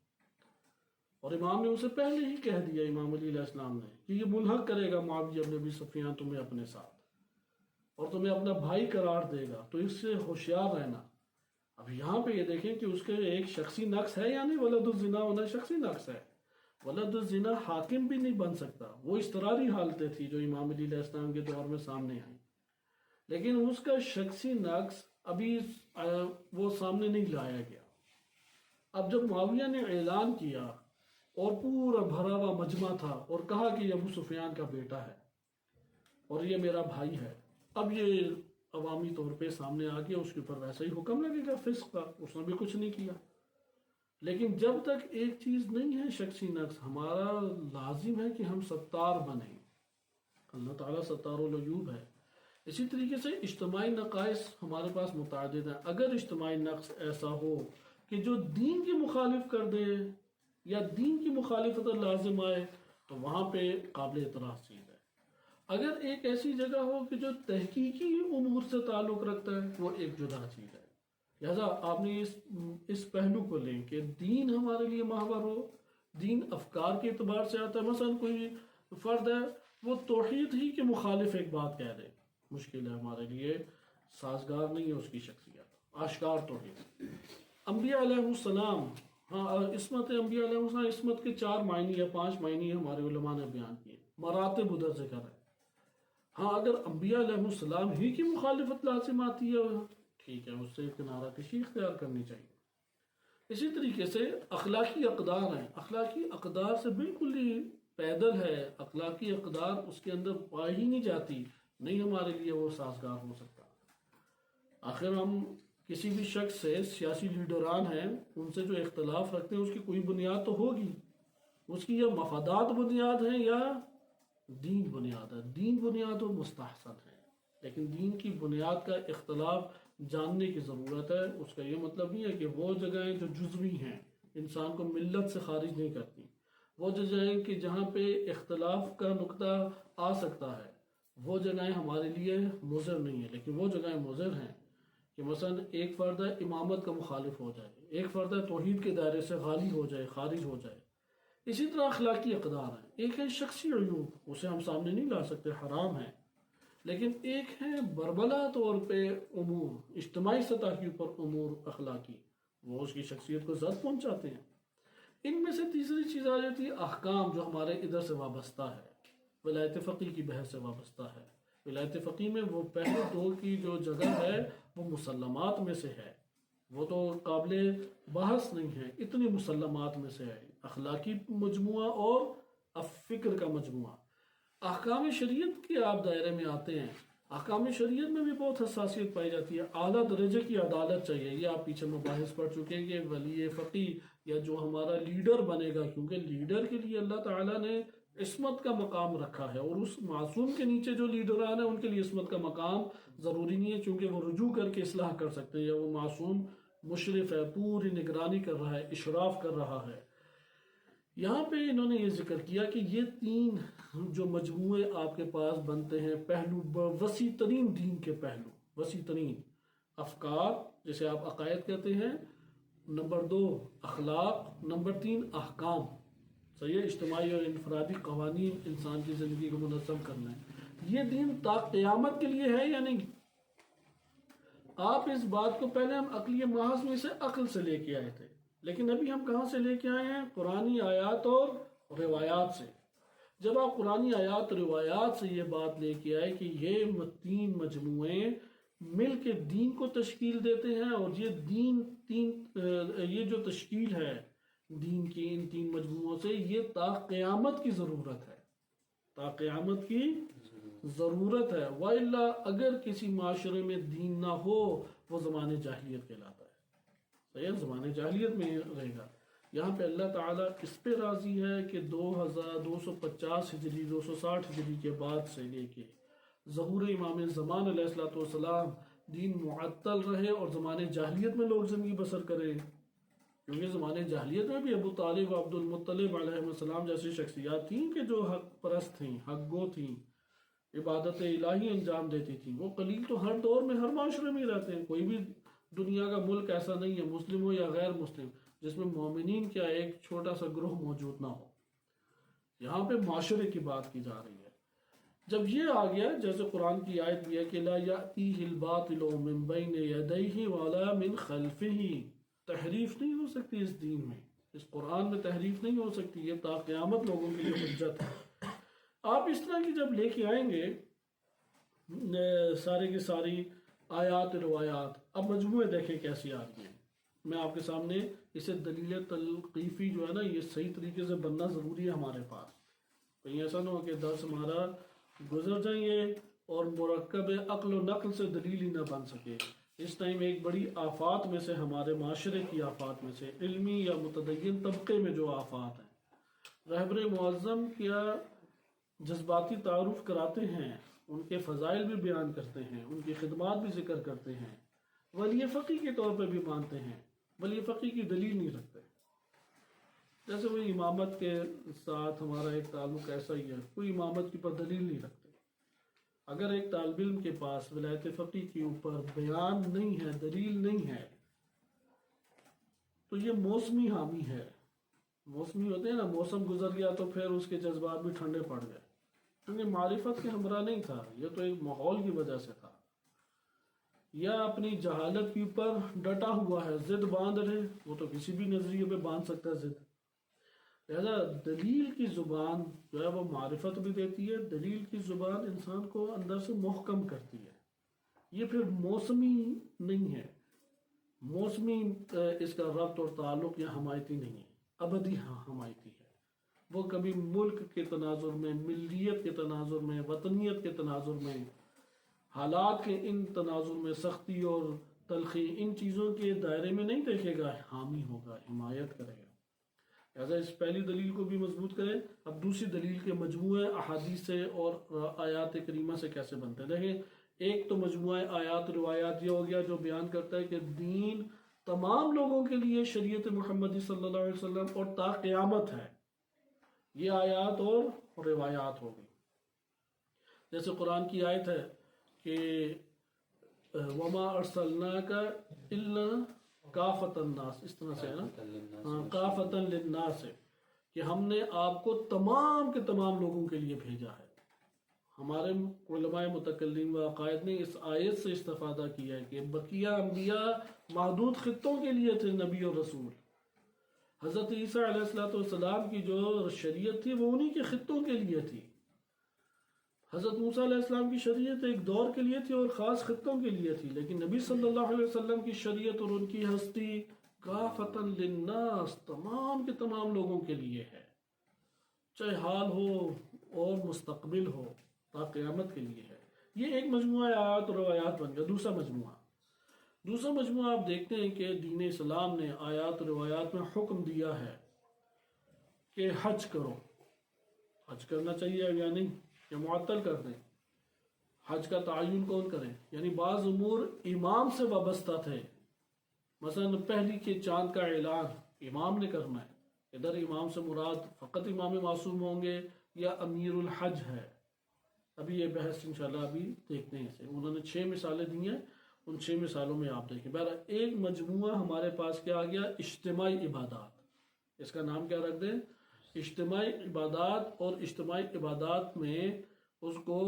اور امام نے اسے پہلے ہی کہہ دیا، امام علی علیہ السلام نے، کہ یہ ملحق کرے گا معاویہ بن ابی سفیان تمہیں اپنے ساتھ، اور تمہیں اپنا بھائی قرار دے گا، تو اس سے ہوشیار رہنا۔ اب یہاں پہ یہ دیکھیں کہ اس کے ایک شخصی نقص ہے یا نہیں، ولد الزنا ہونا شخصی نقص ہے، ولد الزنا حاکم بھی نہیں بن سکتا، وہ اضطراری حالتیں تھی جو امام علی علیہ السلام کے دور میں سامنے آئیں، لیکن اس کا شخصی نقص ابھی وہ سامنے نہیں لایا گیا۔ اب جب معاویہ نے اعلان کیا اور پورا بھرا ہوا مجمع تھا اور کہا کہ یہ ابو سفیان کا بیٹا ہے اور یہ میرا بھائی ہے، اب یہ عوامی طور پہ سامنے آ گیا، اس کے اوپر ویسا ہی حکم لگے گا فسق کا، اس نے بھی کچھ نہیں کیا۔ لیکن جب تک ایک چیز نہیں ہے شخصی نقص، ہمارا لازم ہے کہ ہم ستار بنیں، اللہ تعالیٰ ستار العیوب ہے۔ اسی طریقے سے اجتماعی نقائص ہمارے پاس متعدد ہیں، اگر اجتماعی نقص ایسا ہو کہ جو دین کی مخالف کر دے یا دین کی مخالفت لازم آئے، تو وہاں پہ قابل اعتراض چیز ہے۔ اگر ایک ایسی جگہ ہو کہ جو تحقیقی امور سے تعلق رکھتا ہے، وہ ایک جدا چیز ہے۔ لہذا آپ نے اس پہلو کو لیں کہ دین ہمارے لیے محور ہو، دین افکار کے اعتبار سے آتا ہے، مثلا کوئی فرد ہے وہ توحید ہی کے مخالف ایک بات کہہ دے، مشکل ہے ہمارے لیے، سازگار نہیں ہے اس کی شخصیت، آشکار توحید۔ انبیاء علیہ السلام، ہاں عصمت انبیاء علیہ السلام، عصمت کے 4 معنی یا 5 معنی ہمارے علماء نے بیان کیے، مراتب ادھر ذکر ہے۔ ہاں اگر انبیاء علیہ السلام ہی کی مخالفت لازم آتی ہے ٹھیک ہے، اس سے کنارہ کشی اختیار کرنی چاہیے۔ اسی طریقے سے اخلاقی اقدار ہیں، اخلاقی اقدار سے بالکل ہی پیدل ہے، اخلاقی اقدار اس کے اندر پائی ہی نہیں جاتی، نہیں ہمارے لیے وہ سازگار ہو سکتا۔ آخر ہم کسی بھی شخص سے، سیاسی لیڈران ہیں ان سے جو اختلاف رکھتے ہیں اس کی کوئی بنیاد تو ہوگی، اس کی یا مفادات بنیاد ہیں یا دین بنیاد ہے۔ دین بنیاد و مستحسن ہے، لیکن دین کی بنیاد کا اختلاف جاننے کی ضرورت ہے۔ اس کا یہ مطلب نہیں ہے کہ وہ جگہیں جو جزوی ہیں انسان کو ملت سے خارج نہیں کرتی، وہ جگہیں کہ جہاں پہ اختلاف کا نقطہ آ سکتا ہے وہ جگہیں ہمارے لیے مضر نہیں ہیں، لیکن وہ جگہیں مضر ہیں کہ مثلا ایک فرد امامت کا مخالف ہو جائے، ایک فرد توحید کے دائرے سے غالی ہو جائے، خارج ہو جائے۔ اسی طرح اخلاقی اقدار ہیں، ایک ہے شخصی عیوب، اسے ہم سامنے نہیں لا سکتے، حرام ہے، لیکن ایک ہے بربلا طور پہ امور، اجتماعی سطح کے اوپر امور اخلاقی، وہ اس کی شخصیت کو زد پہنچاتے ہیں۔ ان میں سے تیسری چیز آ جاتی ہے احکام، جو ہمارے ادھر سے وابستہ ہے، ولایت فقی کی بحث سے وابستہ ہے۔ ولایت فقی میں وہ پہلے 2 کی جو جگہ ہے وہ مسلمات میں سے ہے، وہ تو قابل بحث نہیں ہے، اتنی مسلمات میں سے ہے، اخلاقی مجموعہ اور فکر کا مجموعہ۔ احکام شریعت کے آپ دائرے میں آتے ہیں، احکام شریعت میں بھی بہت حساسیت پائی جاتی ہے، اعلیٰ درجے کی عدالت چاہیے، یہ آپ پیچھے مباحث پڑھ چکے ہیں کہ ولی فقی یا جو ہمارا لیڈر بنے گا، کیونکہ لیڈر کے لیے اللہ تعالیٰ نے عصمت کا مقام رکھا ہے، اور اس معصوم کے نیچے جو لیڈران ہیں ان کے لیے عصمت کا مقام ضروری نہیں ہے، چونکہ وہ رجوع کر کے اصلاح کر سکتے ہیں، یا وہ معصوم مشرف ہے، پوری نگرانی کر رہا ہے، اشراف کر رہا ہے۔ یہاں پہ انہوں نے یہ ذکر کیا کہ یہ 3 جو مجموعے آپ کے پاس بنتے ہیں، پہلو، وسیع ترین دین کے پہلو، وسیع ترین افکار جسے آپ عقائد کہتے ہیں، نمبر 2 اخلاق، نمبر 3 احکام، صحیح ہے، اجتماعی اور انفرادی قوانین انسان کی زندگی کو منظم کرنا ہے۔ یہ دین تا قیامت کے لیے ہے یا نہیں؟ آپ اس بات کو پہلے ہم عقلی محض میں سے عقل سے لے کے آئے تھے، لیکن ابھی ہم کہاں سے لے کے آئے ہیں؟ قرآنی آیات اور روایات سے۔ جب آپ قرآنی آیات اور روایات سے یہ بات لے کے آئے کہ یہ 3 مجموعے مل کے دین کو تشکیل دیتے ہیں، اور یہ جو تشکیل ہے دین کی ان 3 مجموعوں سے، یہ تا قیامت کی ضرورت ہے، تا قیامت کی ضرورت ہے، وَإِلَّا اگر کسی معاشرے میں دین نہ ہو وہ زمانے جاہلیت کہلاتا ہے، صحیح ہے، زمانے جاہلیت میں رہے گا۔ یہاں پہ اللہ تعالیٰ اس پہ راضی ہے کہ 2250 ہجری 260 ہجری کے بعد سے لے کے ظہور امام زمان علیہ السلام دین معطل رہے اور زمانے جاہلیت میں لوگ زندگی بسر کریں، کیونکہ زمانے جاہلیت میں بھی ابو طالب و عبد المطلب علیہ السلام جیسی شخصیات تھیں کہ جو حق پرست تھیں، حق گو تھیں، عبادت الہی انجام دیتی تھیں۔ وہ قلیل تو ہر دور میں ہر معاشرے میں رہتے ہیں، کوئی بھی دنیا کا ملک ایسا نہیں ہے، مسلم ہو یا غیر مسلم، جس میں مومنین کیا ایک چھوٹا سا گروہ موجود نہ ہو۔ یہاں پہ معاشرے کی بات کی جا رہی ہے۔ جب یہ آ گیا، جیسے قرآن کی آیت بھی ہے کہ لا یأتیہ الباطل من بین یدیہ ولا من خلفہ، تحریف نہیں ہو سکتی اس دین میں، اس قرآن میں تحریف نہیں ہو سکتی، یہ تا قیامت لوگوں کے لیے حجت ہے۔ آپ اس طرح کی جب لے کے آئیں گے سارے کی ساری آیات روایات، اب مجموعے دیکھیں کیسی آ رہی ہیں۔ میں آپ کے سامنے اسے دلیل تلقیفی جو ہے نا، یہ صحیح طریقے سے بننا ضروری ہے ہمارے پاس، کہیں ایسا نہ ہو کہ درس ہمارا گزر جائیں گے اور مرکب عقل و نقل سے دلیل ہی نہ بن سکے۔ اس ٹائم ایک بڑی آفات میں سے، ہمارے معاشرے کی آفات میں سے، علمی یا متدین طبقے میں جو آفات ہیں، رہبر معظم کیا جذباتی تعارف کراتے ہیں، ان کے فضائل بھی بیان کرتے ہیں، ان کی خدمات بھی ذکر کرتے ہیں، ولی فقی کے طور پہ بھی مانتے ہیں، ولی فقی کی دلیل نہیں رکھتے۔ جیسے وہ امامت کے ساتھ ہمارا ایک تعلق ایسا ہی ہے، کوئی امامت کے اوپر دلیل نہیں رکھتے۔ اگر ایک طالب علم کے پاس ولایت فقی کے اوپر بیان نہیں ہے، دلیل نہیں ہے، تو یہ موسمی حامی ہے۔ موسمی ہوتے ہیں نا، موسم گزر گیا تو پھر اس کے جذبات بھی ٹھنڈے پڑ گئے، کیونکہ معرفت کے ہمراہ نہیں تھا، یہ تو ایک ماحول کی وجہ سے تھا، یا اپنی جہالت کے اوپر ڈٹا ہوا ہے، ضد باندھ رہے، وہ تو کسی بھی نظریے پہ باندھ سکتا ہے ضد۔ لہذا دلیل کی زبان جو ہے وہ معرفت بھی دیتی ہے، دلیل کی زبان انسان کو اندر سے محکم کرتی ہے۔ یہ پھر موسمی نہیں ہے، موسمی اس کا ربط اور تعلق یا حمایتی نہیں ہے، ابدی حمایتی ہے۔ وہ کبھی ملک کے تناظر میں، ملیت کے تناظر میں، وطنیت کے تناظر میں، حالات کے ان تناظر میں، سختی اور تلخی، ان چیزوں کے دائرے میں نہیں دیکھے گا، حامی ہوگا، حمایت کرے گا۔ لہٰذا اس پہلی دلیل کو بھی مضبوط کریں۔ اب دوسری دلیل کے مجموعے احادیث سے اور آیات کریمہ سے کیسے بنتے ہیں۔ دیکھیں، ایک تو مجموعہ آیات روایات یہ ہو گیا جو بیان کرتا ہے کہ دین تمام لوگوں کے لیے شریعت محمدی صلی اللہ علیہ وسلم اور تا قیامت ہے، یہ آیات اور روایات ہو گئی۔ جیسے قرآن کی آیت ہے کہ وما ارسلناک الا کافۃ الناس، اس طرح سے ہے نا، کافۃ للناس ہے کہ ہم نے آپ کو تمام کے تمام لوگوں کے لیے بھیجا ہے۔ ہمارے علماء متکلم و عقائد نے اس آیت سے استفادہ کیا ہے کہ بقیہ انبیاء محدود خطوں کے لیے تھے نبی اور رسول۔ حضرت عیسیٰ علیہ السلام کی جو شریعت تھی وہ انہی کے خطوں کے لیے تھی۔ حضرت موسیٰ علیہ السلام کی شریعت ایک دور کے لیے تھی اور خاص خطوں کے لیے تھی، لیکن نبی صلی اللہ علیہ وسلم کی شریعت اور ان کی ہستی کافۃ للناس، تمام کے تمام لوگوں کے لیے ہے، چاہے حال ہو اور مستقبل ہو، تا قیامت کے لیے ہے۔ یہ ایک مجموعہ آیات اور روایات بن گیا۔ دوسرا مجموعہ آپ دیکھتے ہیں کہ دین اسلام نے آیات اور روایات میں حکم دیا ہے کہ حج کرو۔ حج کرنا چاہیے یا نہیں، یا معطل کر دیں؟ حج کا تعین کون کرے؟ یعنی بعض امور امام سے وابستہ تھے، مثلا پہلی کے چاند کا اعلان امام نے کرنا ہے۔ ادھر امام سے مراد فقط امام معصوم ہوں گے یا امیر الحج ہے؟ ابھی یہ بحث انشاءاللہ ابھی دیکھتے ہیں اسے۔ انہوں نے 6 مثالیں دی ہیں، ان 6 مثالوں میں آپ دیکھیں۔ بہرحال ایک مجموعہ ہمارے پاس کیا آ گیا، اجتماعی عبادات۔ اس کا نام کیا رکھ دیں؟ اجتماعی عبادات۔ اور اجتماعی عبادات میں اس کو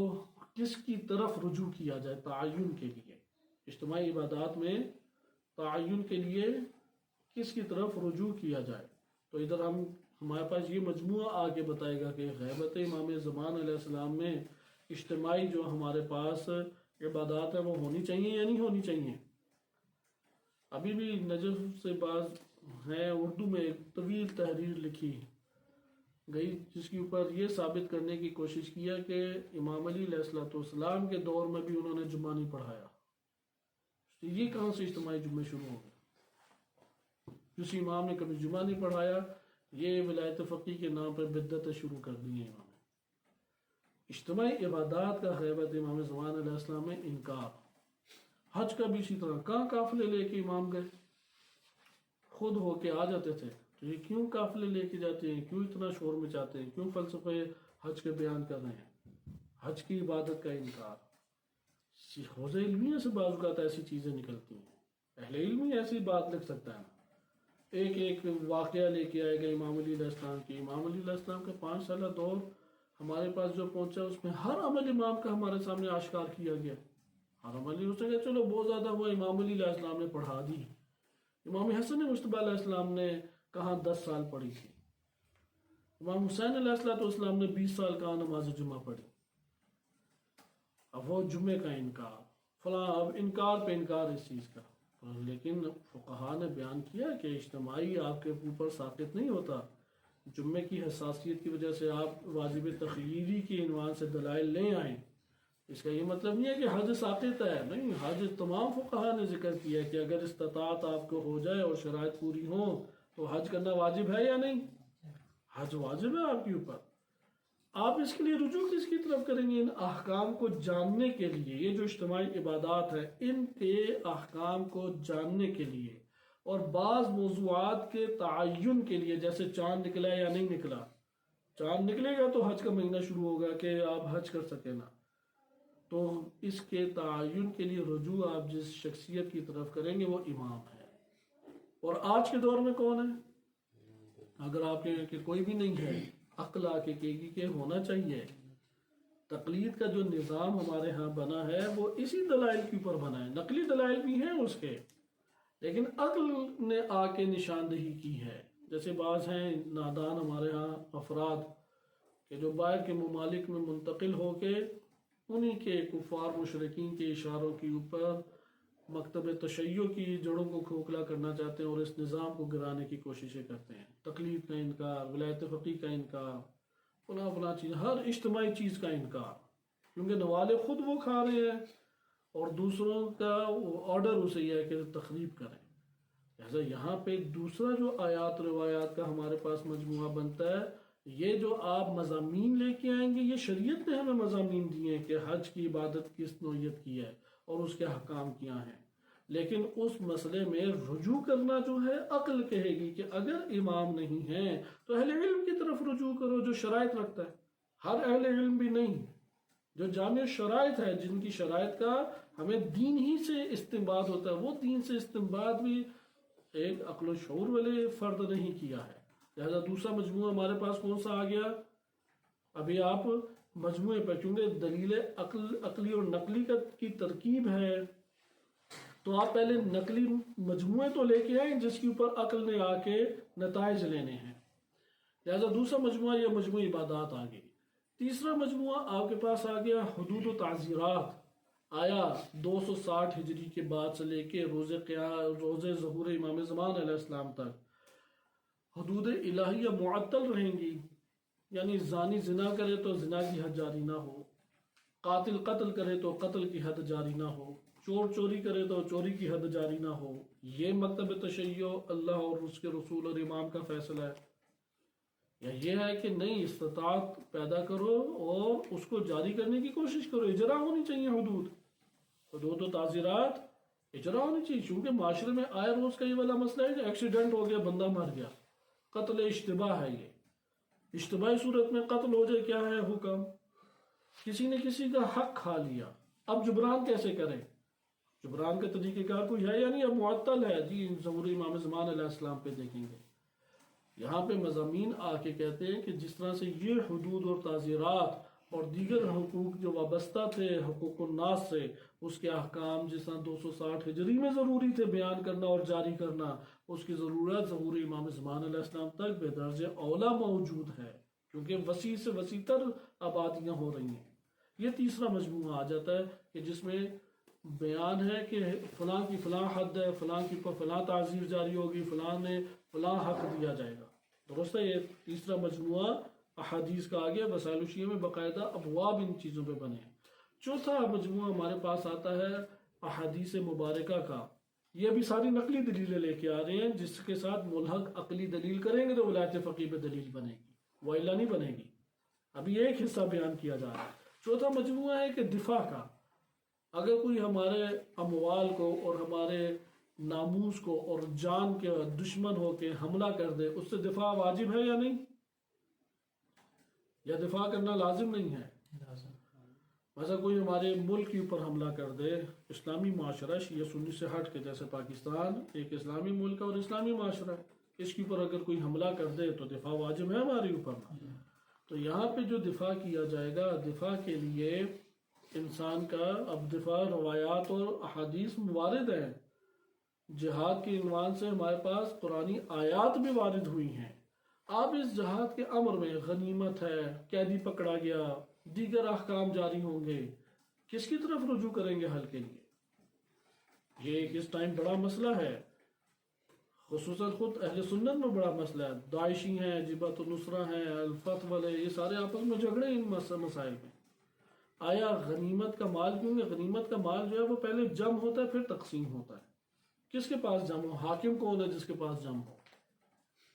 کس کی طرف رجوع کیا جائے؟ تعین کے لیے۔ اجتماعی عبادات میں تعین کے لیے کس کی طرف رجوع کیا جائے؟ تو ادھر ہمارے پاس یہ مجموعہ آگے بتائے گا کہ غیبت امام زمان علیہ السلام میں اجتماعی جو ہمارے پاس عبادات ہیں وہ ہونی چاہیے یا نہیں ہونی چاہیے۔ ابھی بھی نجف سے بعض ہیں، اردو میں ایک طویل تحریر لکھی گئی جس کے اوپر یہ ثابت کرنے کی کوشش کیا کہ امام علی علیہ السلام کے دور میں بھی انہوں نے جمعہ نہیں پڑھایا۔ یہ کہاں سے اجتماعی جمعے شروع ہو گئے؟ کسی امام نے کبھی جمعہ نہیں پڑھایا، یہ ولایت فقیہ کے نام پر بدعتیں شروع کر دی ہیں انہوں نے۔ اجتماعی عبادات کا غیبت امام زمان علیہ السلام میں انکار۔ حج کا بھی اسی طرح، کہاں قافلے لے کے امام گئے؟ خود ہو کے آ جاتے تھے۔ تو یہ کیوں قافلے لے کے جاتے ہیں؟ کیوں اتنا شور مچاتے ہیں؟ کیوں فلسفے حج کے بیان کر رہے ہیں؟ حج کی عبادت کا انکار۔ حوض علمیہ سے بعض اوقات ایسی چیزیں نکلتی ہیں، اہل علم ہی ایسی بات لکھ سکتا ہے نا۔ ایک واقعہ لے کے آئے گا امام علی علیہ السلام کی۔ امام علی علیہ السلام کا 5 سالہ دور ہمارے پاس جو پہنچا اس میں ہر عمل امام کا ہمارے سامنے آشکار کیا گیا۔ ہر عمل اس نے کہا چلو بہت زیادہ ہوا، امام علی علیہ السلام نے پڑھا دی۔ امام حسن مجتبیٰ علیہ السلام نے کہاں 10 سال پڑھی تھی؟ امام حسین علیہ السلام نے 20 سال کہاں نماز جمعہ پڑھی؟ اب وہ جمعے کا انکار، فلاں، اب انکار پہ انکار اس چیز کا۔ لیکن فقہا نے بیان کیا کہ اجتماعی آپ کے اوپر ساقط نہیں ہوتا۔ جمعے کی حساسیت کی وجہ سے آپ واجب تخییری کے عنوان سے دلائل لے آئیں، اس کا یہ مطلب نہیں ہے کہ حج ساقط ہے، نہیں۔ حج تمام فقہا نے ذکر کیا ہے کہ اگر استطاعت آپ کو ہو جائے اور شرائط پوری ہوں تو حج کرنا واجب ہے یا نہیں؟ حج واجب ہے آپ کے اوپر۔ آپ اس کے لیے رجوع کس کی طرف کریں گے؟ ان احکام کو جاننے کے لیے۔ یہ جو اجتماعی عبادات ہے ان کے احکام کو جاننے کے لیے اور بعض موضوعات کے تعین کے لیے، جیسے چاند نکلا یا نہیں نکلا۔ چاند نکلے گا تو حج کا مہینہ شروع ہوگا کہ آپ حج کر سکیں نا۔ تو اس کے تعین کے لیے رجوع آپ جس شخصیت کی طرف کریں گے وہ امام ہے۔ اور آج کے دور میں کون ہے؟ اگر آپ کے کوئی بھی نہیں ہے، عقل آ کے کہے گی کہ ہونا چاہیے، تقلید کا جو نظام ہمارے ہاں بنا ہے وہ اسی دلائل کے اوپر بنا ہے. نقلی دلائل بھی ہیں اس کے، لیکن عقل نے آ کے نشاندہی کی ہے. جیسے بعض ہیں نادان ہمارے ہاں افراد کہ جو باہر کے ممالک میں منتقل ہو کے انہی کے کفار مشرکین کے اشاروں کے اوپر مکتب تشیع کی جڑوں کو کھوکھلا کرنا چاہتے ہیں اور اس نظام کو گرانے کی کوششیں کرتے ہیں. تقلید کا انکار، ولایت فقیہ کا انکار، فلاں فلاں چیز، ہر اجتماعی چیز کا انکار، کیونکہ نوالے خود وہ کھا رہے ہیں اور دوسروں کا آرڈر اسے یہ ہے کہ تخریب کریں. لہٰذا یہاں پہ دوسرا جو آیات روایات کا ہمارے پاس مجموعہ بنتا ہے، یہ جو آپ مضامین لے کے آئیں گے، یہ شریعت نے ہمیں مضامین دیے ہیں کہ حج کی عبادت کس نوعیت کی ہے اور اس کے حکام کیا ہیں. لیکن اس مسئلے میں رجوع کرنا جو ہے عقل کہے گی کہ اگر امام نہیں ہے تو اہل علم کی طرف رجوع کرو جو شرائط رکھتا ہے. ہر اہل علم بھی نہیں، جو جامع شرائط ہے، جن کی شرائط کا ہمیں دین ہی سے استنباط ہوتا ہے، وہ دین سے استنباط بھی ایک عقل و شعور والے فرد نہیں کیا ہے. لہذا دوسرا مجموعہ ہمارے پاس کون سا آ گیا؟ ابھی آپ مجموعے پر، چونکہ دلیل عقلی اور نقلی کی ترکیب ہے، تو آپ پہلے نقلی مجموعے تو لے کے آئیں جس کے اوپر عقل نے آ کے نتائج لینے ہیں. لہذا دوسرا مجموعہ یہ مجموعی عبادات آ گئی. تیسرا مجموعہ آپ کے پاس آ گیا حدود و تعزیرات. آیا 260 ہجری کے بعد سے لے کے روز ظہور امام زمان علیہ السلام تک حدود الہیہ معطل رہیں گی. یعنی زانی زنا کرے تو زنا کی حد جاری نہ ہو، قاتل قتل کرے تو قتل کی حد جاری نہ ہو، چور چوری کرے تو چوری کی حد جاری نہ ہو. یہ مکتب تشیع اللہ اور اس کے رسول اور امام کا فیصلہ ہے. یا یہ ہے کہ نہیں، استطاعت پیدا کرو اور اس کو جاری کرنے کی کوشش کرو. اجرا ہونی چاہیے، حدود و تعزیرات اجرا ہونی چاہیے. چونکہ معاشرے میں آئے روز کا یہ والا مسئلہ ہے کہ ایکسیڈنٹ ہو گیا، بندہ مر گیا، قتل اشتباہ ہے. یہ اشتباہی صورت میں قتل ہو جائے، کیا ہے حکم؟ کسی نے کسی کا حق کھا لیا، اب جبران کیسے کریں؟ جبران کا طریقہ کار کوئی ہے یا نہیں؟ اب معطل ہے. جی ظہور امام زمان علیہ السلام پہ دیکھیں گے، یہاں پہ مضامین آ کے کہتے ہیں کہ جس طرح سے یہ حدود اور تعزیرات اور دیگر حقوق جو وابستہ تھے حقوق الناس سے، اس کے احکام جس طرح 260 ہجری میں ضروری تھے بیان کرنا اور جاری کرنا، اس کی ضرورت ظہور امام زمان علیہ السلام تک بے درجہ اولا موجود ہے، کیونکہ وسیع سے وسیع تر آبادیاں ہو رہی ہیں. یہ تیسرا مجموعہ آ جاتا ہے کہ جس میں بیان ہے کہ فلاں کی فلاں حد ہے، فلاں کی فلاں تعزیر جاری ہوگی، فلاں نے فلاں حق دیا جائے گا. درست ہے؟ یہ تیسرا مجموعہ احادیث کا آ گیا. وسائل الشیعہ میں باقاعدہ ابواب ان چیزوں پہ بنے ہیں. چوتھا مجموعہ ہمارے پاس آتا ہے احادیث مبارکہ کا. یہ بھی ساری نقلی دلیلیں لے کے آ رہے ہیں، جس کے ساتھ ملحق عقلی دلیل کریں گے تو ولایت فقیہ پہ دلیل بنے گی، وإلا نہیں بنے گی. ابھی ایک حصہ بیان کیا جا رہا ہے. چوتھا مجموعہ ہے کہ دفاع کا. اگر کوئی ہمارے اموال کو اور ہمارے ناموس کو اور جان کے دشمن ہو کے حملہ کر دے، اس سے دفاع واجب ہے یا نہیں؟ یا دفاع کرنا لازم نہیں ہے؟ مثلا کوئی ہمارے ملک کے اوپر حملہ کر دے، اسلامی معاشرہ شیعہ سنی سے ہٹ کے، جیسے پاکستان ایک اسلامی ملک ہے اور اسلامی معاشرہ ہے، اس کے اوپر اگر کوئی حملہ کر دے تو دفاع واجب ہے ہمارے اوپر. تو یہاں پہ جو دفاع کیا جائے گا، دفاع کے لیے انسان کا اب دفاع روایات اور احادیث وارد ہیں. جہاد کے عنوان سے ہمارے پاس قرآنی آیات بھی وارد ہوئی ہیں. آپ اس جہاد کے امر میں غنیمت ہے، قیدی پکڑا گیا، دیگر احکام جاری ہوں گے، کس کی طرف رجوع کریں گے حل کے لیے؟ یہ ایک اس ٹائم بڑا مسئلہ ہے، خصوصاً خود اہل سنت میں بڑا مسئلہ ہے. داعشی ہیں، جبہت النصرہ ہیں، الفتح والے، یہ سارے آپس میں جھگڑے ان مسائل میں. آیا غنیمت کا مال، کیونکہ غنیمت کا مال جو ہے وہ پہلے جمع ہوتا ہے پھر تقسیم ہوتا ہے. کس کے پاس جمع ہو؟ حاکم کون ہے جس کے پاس جمع ہو؟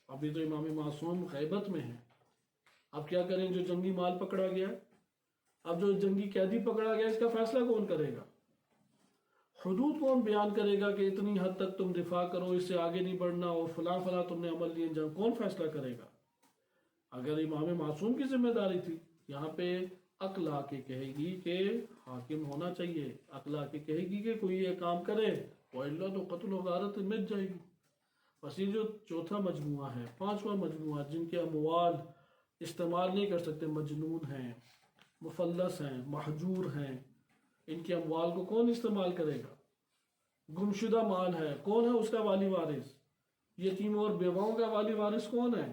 ابھی تو امام معصوم غیبت میں ہے. اب کیا کریں جو جنگی مال پکڑا گیا؟ اب جو جنگی قیدی پکڑا گیا، اس کا فیصلہ کون کرے گا؟ حدود کون بیان کرے گا کہ اتنی حد تک تم دفاع کرو، اس سے آگے نہیں بڑھنا، اور فلاں فلاں تم نے عمل نہیں انجام؟ کون فیصلہ کرے گا؟ اگر امام معصوم کی ذمہ داری تھی، یہاں پہ عقل آ کے کہے گی کہ حاکم ہونا چاہیے، عقل آ کے کہے گی کہ کوئی یہ کام کرے، وَإِلَّا تو قتل و غارت مٹ جائے گی. بس یہ جو چوتھا مجموعہ ہے. پانچواں مجموعہ جن کے اموال استعمال نہیں کر سکتے، مجنون ہیں، مفلس ہیں، محجور ہیں، ان کے اموال کو کون استعمال کرے گا؟ گمشدہ مال ہے، کون ہے اس کا والی وارث؟ یتیموں اور بیواؤں کا والی وارث کون ہے؟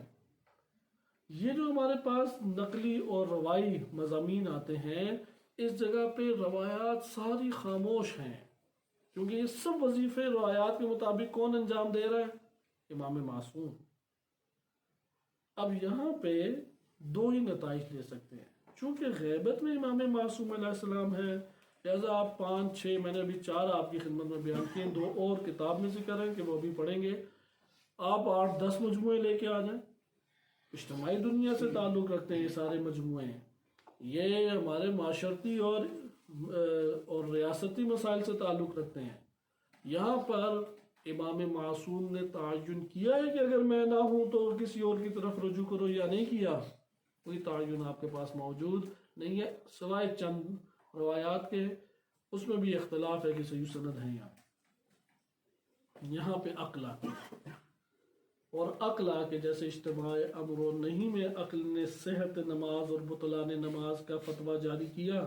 یہ جو ہمارے پاس نقلی اور روائی مضامین آتے ہیں، اس جگہ پہ روایات ساری خاموش ہیں، کیونکہ یہ سب وظیفے روایات کے مطابق کون انجام دے رہا ہے؟ امام معصوم۔ اب یہاں پہ دو ہی نتائج لے سکتے ہیں، چونکہ غیبت میں امام معصوم علیہ السلام ہے، لہذا آپ 5 6 میں نے ابھی 4 آپ کی خدمت میں بیان کیے، 2 اور کتاب میں ذکر ہیں کہ وہ بھی پڑھیں گے۔ آپ 8 10 مجموعے لے کے آ جائیں، اجتماعی دنیا سے تعلق رکھتے ہیں یہ سارے مجموعے ہیں، یہ ہمارے معاشرتی اور ریاستی مسائل سے تعلق رکھتے ہیں۔ یہاں پر امام معصوم نے تعین کیا ہے کہ اگر میں نہ ہوں تو کسی اور کی طرف رجوع کرو، یا نہیں کیا؟ کوئی تعین آپ کے پاس موجود نہیں ہے، سوائے چند روایات کے، اس میں بھی اختلاف ہے کہ صحیح سند ہیں یہاں پہ عقل آتی ہے، اور عقل آ کے جیسے اجتماع امر و نہی میں عقل نے صحت نماز اور بطلان نماز کا فتویٰ جاری کیا،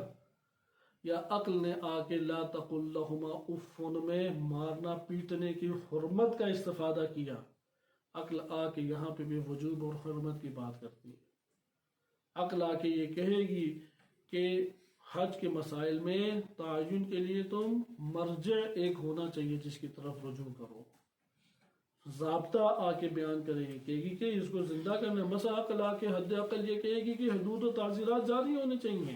یا عقل نے آ کے لا تقل لہما اف میں مارنا پیٹنے کی حرمت کا استفادہ کیا، عقل آ کے یہاں پہ بھی وجوب اور حرمت کی بات کرتی ہے۔ عقل آ کے یہ کہے گی کہ حج کے مسائل میں تعین کے لیے تم مرجع ایک ہونا چاہیے جس کی طرف رجوع کرو، ضابطہ آ کے بیان کرے گی، کہے گی کہ اس کو زندہ کرنا، مسا عقل آ کے حد عقل یہ کہے گی کہ حدود و تعزیرات جاری ہونے چاہیے،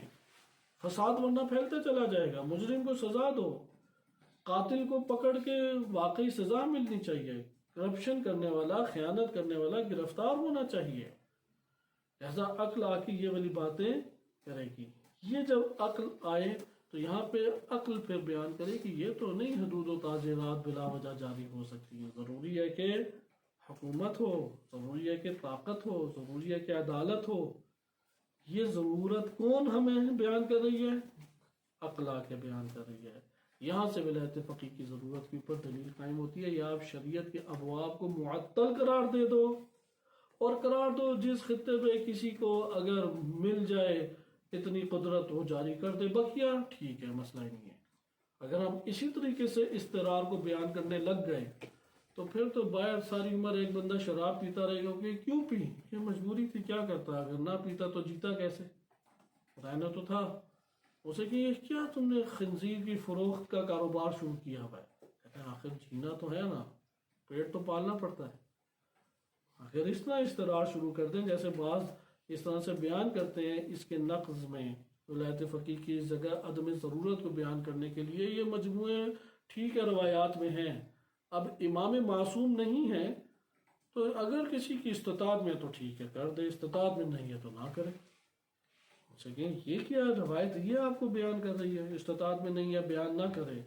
فساد ورنہ پھیلتے چلا جائے گا، مجرم کو سزا دو، قاتل کو پکڑ کے واقعی سزا ملنی چاہیے، کرپشن کرنے والا، خیانت کرنے والا گرفتار ہونا چاہیے، لہذا عقل آ کے یہ والی باتیں کرے گی۔ یہ جب عقل آئے تو یہاں پہ عقل پھر بیان کرے کہ یہ تو نہیں حدود و تعزیرات بلا وجہ جاری ہو سکتی ہیں، ضروری ہے کہ حکومت ہو، ضروری ہے کہ طاقت ہو، ضروری ہے کہ عدالت ہو۔ یہ ضرورت کون ہمیں بیان کر رہی ہے؟ عقل آ کے بیان کر رہی ہے۔ یہاں سے ولایت فقیہ کی ضرورت کے اوپر دلیل قائم ہوتی ہے، یا آپ شریعت کے ابواب کو معطل قرار دے دو، اور قرار دو جس خطے پہ کسی کو اگر مل جائے اتنی قدرت وہ جاری کر دے، بقیہ ٹھیک ہے، مسئلہ ہی نہیں ہے۔ اگر ہم اسی طریقے سے استقرار کو بیان کرنے لگ گئے تو پھر تو باہر ساری عمر ایک بندہ شراب پیتا رہے گا کہ کیوں پی؟ یہ مجبوری تھی، کیا کرتا؟ اگر نہ پیتا تو جیتا کیسے؟ رہنا تو تھا۔ اسے کہ یہ کیا تم نے خنزیر کی فروخت کا کاروبار شروع کیا ہوا ہے؟ کہتے ہیں آخر جینا تو ہے نا، پیٹ تو پالنا پڑتا ہے۔ اگر اس طرح استقرار شروع کر دیں جیسے بعض اس طرح سے بیان کرتے ہیں، اس کے نقض میں ولایت فقیہ کی جگہ عدم ضرورت کو بیان کرنے کے لیے یہ مجموعے ٹھیک ہے روایات میں ہیں، اب امام معصوم نہیں ہے تو اگر کسی کی استطاعت میں تو ٹھیک ہے کر دے، استطاعت میں نہیں ہے تو نہ کرے۔ یہ کیا روایت یہ آپ کو بیان کر رہی ہے، استطاعت میں نہیں ہے بیان نہ کرے،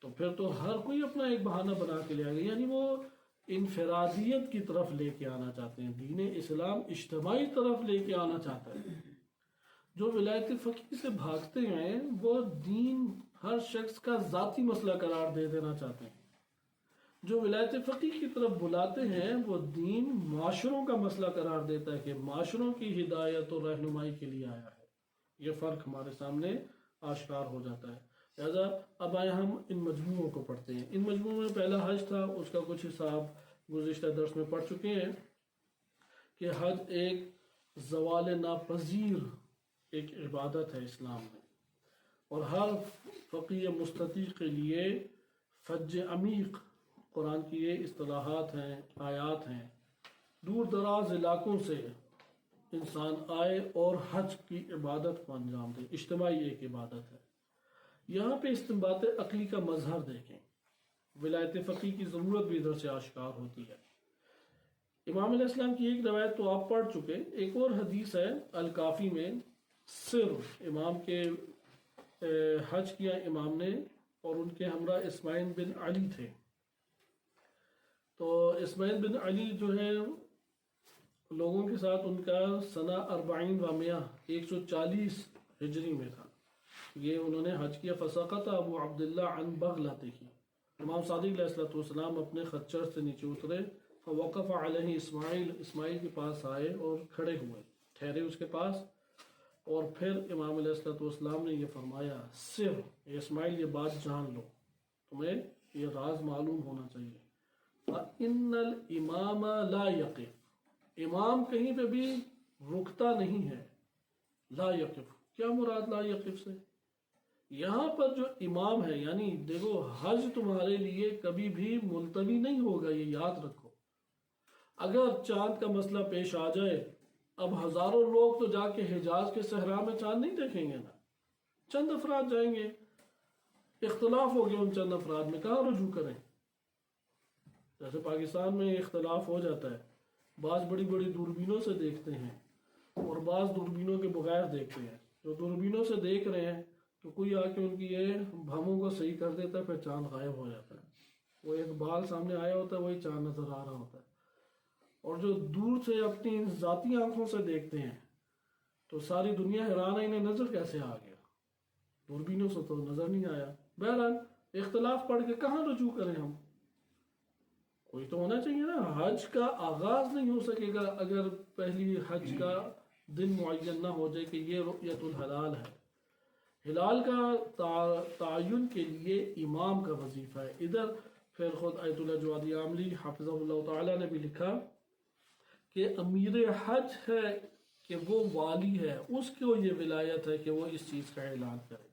تو پھر تو ہر کوئی اپنا ایک بہانہ بنا کے لے آئے گا، یعنی وہ انفرادیت کی طرف لے کے آنا چاہتے ہیں، دین اسلام اجتماعی طرف لے کے آنا چاہتا ہے۔ جو ولایت فقیہ سے بھاگتے ہیں وہ دین ہر شخص کا ذاتی مسئلہ قرار دے دینا چاہتے ہیں، جو ولایت فقیہ کی طرف بلاتے ہیں وہ دین معاشروں کا مسئلہ قرار دیتا ہے کہ معاشروں کی ہدایت اور رہنمائی کے لیے آیا ہے۔ یہ فرق ہمارے سامنے آشکار ہو جاتا ہے۔ لہذا اب آئے ہم ان مجموعوں کو پڑھتے ہیں۔ ان مجموعوں میں پہلا حج تھا، اس کا کچھ حساب گزشتہ درس میں پڑھ چکے ہیں کہ حج ایک زوال ناپذیر ایک عبادت ہے اسلام میں، اور ہر فقیہ مستطیع کے لیے فج عمیق، قرآن کی یہ اصطلاحات ہیں، آیات ہیں، دور دراز علاقوں سے انسان آئے اور حج کی عبادت کو انجام دے، اجتماعی ایک عبادت ہے۔ یہاں پہ استنباط عقلی کا مظہر دیکھیں، ولایت فقیہ کی ضرورت بھی ادھر سے آشکار ہوتی ہے۔ امام علیہ السلام کی ایک روایت تو آپ پڑھ چکے، ایک اور حدیث ہے الکافی میں، صرف امام کے حج کیا امام نے اور ان کے ہمراہ اسماعیل بن علی تھے، تو اسماعیل بن علی جو ہے لوگوں کے ساتھ ان کا سنہ 40 و 100 140 ہجری میں تھا، یہ انہوں نے حج کیا۔ فسقط ابو عبداللہ عن بغلتہ، امام صادق علیہ السلام اپنے خچر سے نیچے اترے، فوقف علیہ اسماعیل، اسماعیل کے پاس آئے اور کھڑے ہوئے، ٹھہرے اس کے پاس، اور پھر امام علیہ السلام نے یہ فرمایا صرف اسماعیل یہ بات جان لو، تمہیں یہ راز معلوم ہونا چاہیے، فَإِنَّ الْإِمَامَ لَا يَقِفُ، امام کہیں پہ بھی رکتا نہیں ہے، لا یقف، کیا مراد لا یقف سے؟ یہاں پر جو امام ہے، یعنی دیکھو حج تمہارے لیے کبھی بھی ملتوی نہیں ہوگا، یہ یاد رکھو۔ اگر چاند کا مسئلہ پیش آ جائے، اب ہزاروں لوگ تو جا کے حجاز کے صحرا میں چاند نہیں دیکھیں گے نا، چند افراد جائیں گے، اختلاف ہو گیا ان چند افراد میں، کہاں رجوع کریں؟ جیسے پاکستان میں اختلاف ہو جاتا ہے، بعض بڑی بڑی دوربینوں سے دیکھتے ہیں اور بعض دوربینوں کے بغیر دیکھتے ہیں، جو دوربینوں سے دیکھ رہے ہیں تو کوئی آ کے ان کی یہ بھموں کو صحیح کر دیتا ہے، پھر چاند غائب ہو جاتا ہے، وہ ایک بال سامنے آیا ہوتا ہے، وہی چاند نظر آ رہا ہوتا ہے۔ اور جو دور سے اپنی ذاتی آنکھوں سے دیکھتے ہیں تو ساری دنیا حیران ہے، انہیں نظر کیسے آ گیا، دوربینوں سے تو نظر نہیں آیا۔ بہرحال اختلاف پڑھ کے کہاں رجوع کریں ہم؟ کوئی تو ہونا چاہیے نا۔ حج کا آغاز نہیں ہو سکے گا اگر پہلی حج کا دن معین نہ ہو جائے کہ یہ رؤیت الحلال ہے۔ ہلال کا تعین کے لیے امام کا وظیفہ ہے۔ ادھر پھر خود آیت اللہ جوادی عاملی حافظہ اللہ تعالیٰ نے بھی لکھا کہ امیر حج ہے کہ وہ والی ہے، اس کو یہ ولایت ہے کہ وہ اس چیز کا اعلان کرے۔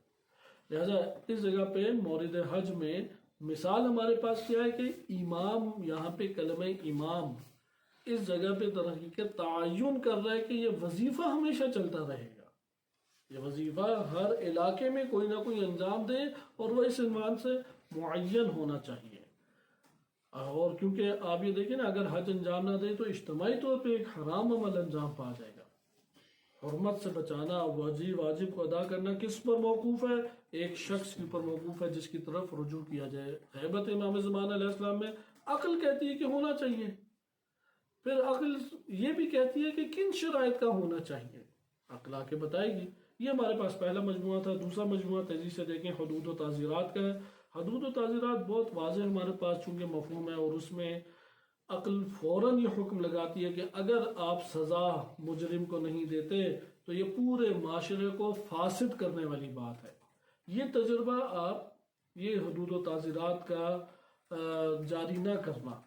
لہذا اس جگہ پہ مورد حج میں مثال ہمارے پاس کیا ہے کہ امام، یہاں پہ کلمہ امام اس جگہ پہ تحقیق تعین کر رہا ہے کہ یہ وظیفہ ہمیشہ چلتا رہے گا، یہ وظیفہ ہر علاقے میں کوئی نہ کوئی انجام دے اور وہ اس عنوان سے معین ہونا چاہیے۔ اور کیونکہ آپ یہ دیکھیں نا، اگر حج انجام نہ دے تو اجتماعی طور پہ ایک حرام عمل انجام پا جائے گا۔ حرمت سے بچانا، واجب کو ادا کرنا کس پر موقوف ہے؟ ایک شخص کے اوپر موقوف ہے جس کی طرف رجوع کیا جائے۔ غیبت امام زمان علیہ السلام میں عقل کہتی ہے کہ ہونا چاہیے، پھر عقل یہ بھی کہتی ہے کہ کن شرائط کا ہونا چاہیے، عقل آ کے بتائے گی۔ یہ ہمارے پاس پہلا مجموعہ تھا۔ دوسرا مجموعہ تیزی سے دیکھیں، حدود و تعزیرات کا ہے۔ حدود و تعزیرات بہت واضح ہمارے پاس چونکہ مفہوم ہے، اور اس میں عقل فوراً یہ حکم لگاتی ہے کہ اگر آپ سزا مجرم کو نہیں دیتے تو یہ پورے معاشرے کو فاسد کرنے والی بات ہے۔ یہ تجربہ آپ یہ حدود و تعزیرات کا جاری نہ کرنا،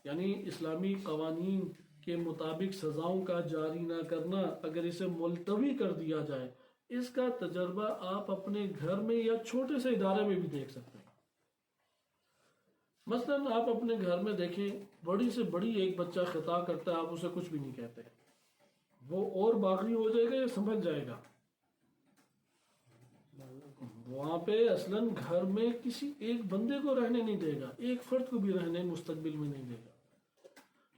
یعنی اسلامی قوانین کے مطابق سزاؤں کا جاری نہ کرنا، اگر اسے ملتوی کر دیا جائے، اس کا تجربہ آپ اپنے گھر میں یا چھوٹے سے ادارے میں بھی دیکھ سکتے ہیں۔ مثلا آپ اپنے گھر میں دیکھیں، بڑی سے بڑی ایک بچہ خطا کرتا ہے، آپ اسے کچھ بھی نہیں کہتے، وہ اور باغی ہو جائے گا یا سمجھ جائے گا؟ وہاں پہ اصلاً گھر میں کسی ایک بندے کو رہنے نہیں دے گا، ایک فرد کو بھی رہنے مستقبل میں نہیں دے گا۔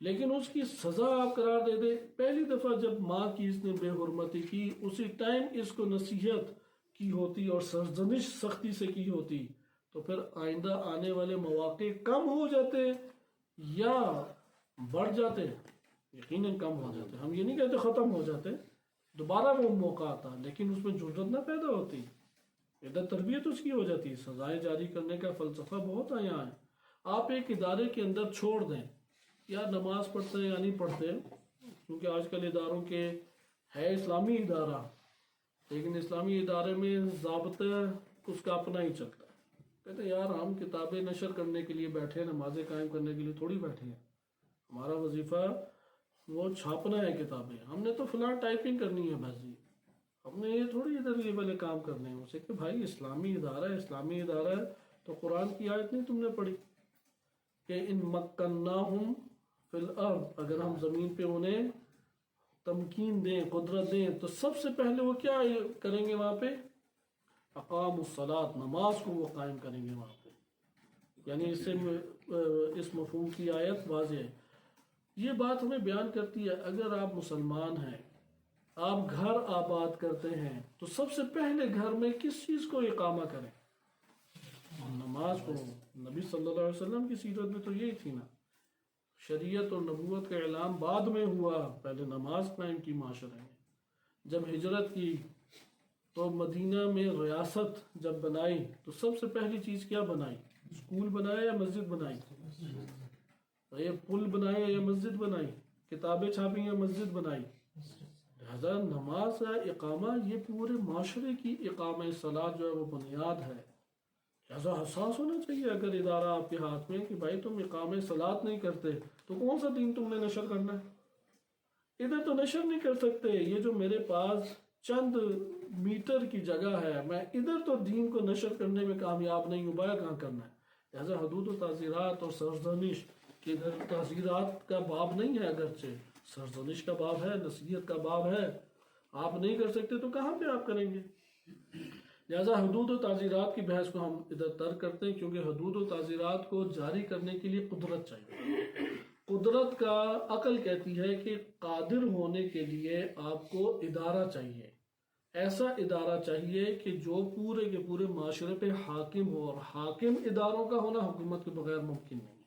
لیکن اس کی سزا آپ قرار دے دے، پہلی دفعہ جب ماں کی اس نے بے حرمتی کی، اسی ٹائم اس کو نصیحت کی ہوتی اور سرزنش سختی سے کی ہوتی، تو پھر آئندہ آنے والے مواقع کم ہو جاتے یا بڑھ جاتے؟ یقیناً کم ہو جاتے۔ ہم یہ نہیں کہتے ختم ہو جاتے، دوبارہ وہ موقع آتا، لیکن اس میں جرأت نہ پیدا ہوتی، ادھر تربیت اس کی ہو جاتی۔ سزائیں جاری کرنے کا فلسفہ بہت آیا ہے۔ آپ ایک ادارے کے اندر چھوڑ دیں، یا نماز پڑھتے ہیں یا نہیں پڑھتے، کیونکہ آج کل اداروں کے ہے اسلامی ادارہ، لیکن اسلامی ادارے میں ضابطہ اس کا اپنا ہی چلتا ہے۔ کہتے ہیں یار ہم کتابیں نشر کرنے کے لیے بیٹھے، نمازیں قائم کرنے کے لیے تھوڑی بیٹھے ہیں، ہمارا وظیفہ وہ چھاپنا ہے کتابیں، ہم نے تو فلاں ٹائپنگ کرنی ہے بس جی، ہم نے یہ تھوڑی ادھر یہ والے کام کرنے ہیں۔ اسے کہ بھائی اسلامی ادارہ ہے، اسلامی ادارہ ہے تو قرآن کی آیت نہیں تم نے پڑھی کہ ان مکناہم فی الارض، اگر ہم زمین پہ انہیں تمکین دیں، قدرت دیں، تو سب سے پہلے وہ کیا کریں گے وہاں پہ؟ اقام الصلاۃ، نماز کو وہ قائم کریں گے وہاں پہ۔ یعنی اس سے اس مفہوم کی آیت واضح ہے۔ یہ بات ہمیں بیان کرتی ہے اگر آپ مسلمان ہیں، آپ گھر آباد کرتے ہیں، تو سب سے پہلے گھر میں کس چیز کو اقامہ کریں؟ نماز کو۔ نبی صلی اللہ علیہ وسلم کی سیرت میں تو یہی تھی نا، شریعت اور نبوت کا اعلان بعد میں ہوا، پہلے نماز قائم کی معاشرے میں۔ جب ہجرت کی تو مدینہ میں ریاست جب بنائی تو سب سے پہلی چیز کیا بنائی؟ اسکول بنایا یا مسجد بنائی؟ یہ پل بنایا یا مسجد بنائی؟ کتابیں چھاپی یا مسجد بنائی؟ لہذا نماز کا اقامہ یہ پورے معاشرے کی اقامہ صلاۃ جو ہے وہ بنیاد ہے. لہذا حساس ہونا چاہیے اگر ادارہ آپ کے ہاتھ میں کہ بھائی تم اقامہ صلاۃ نہیں کرتے تو کون سا دین تم نے نشر کرنا ہے؟ ادھر تو نشر نہیں کر سکتے. یہ جو میرے پاس چند میٹر کی جگہ ہے میں ادھر تو دین کو نشر کرنے میں کامیاب نہیں ہوں، بایا کہاں کرنا ہے؟ لہذا حدود و تعزیرات اور سرزنش کہ ادھر تعزیرات کا باب نہیں ہے، اگرچہ سرزنش کا باب ہے، نصیحت کا باب ہے. آپ نہیں کر سکتے تو کہاں پہ آپ کریں گے؟ لہذا حدود و تعزیرات کی بحث کو ہم ادھر ترک کرتے ہیں، کیونکہ حدود و تعزیرات کو جاری کرنے کے لیے قدرت چاہیے. قدرت کا عقل کہتی ہے کہ قادر ہونے کے لیے آپ کو ادارہ چاہیے، ایسا ادارہ چاہیے کہ جو پورے کے پورے معاشرے پہ حاکم ہو، اور حاکم اداروں کا ہونا حکومت کے بغیر ممکن نہیں.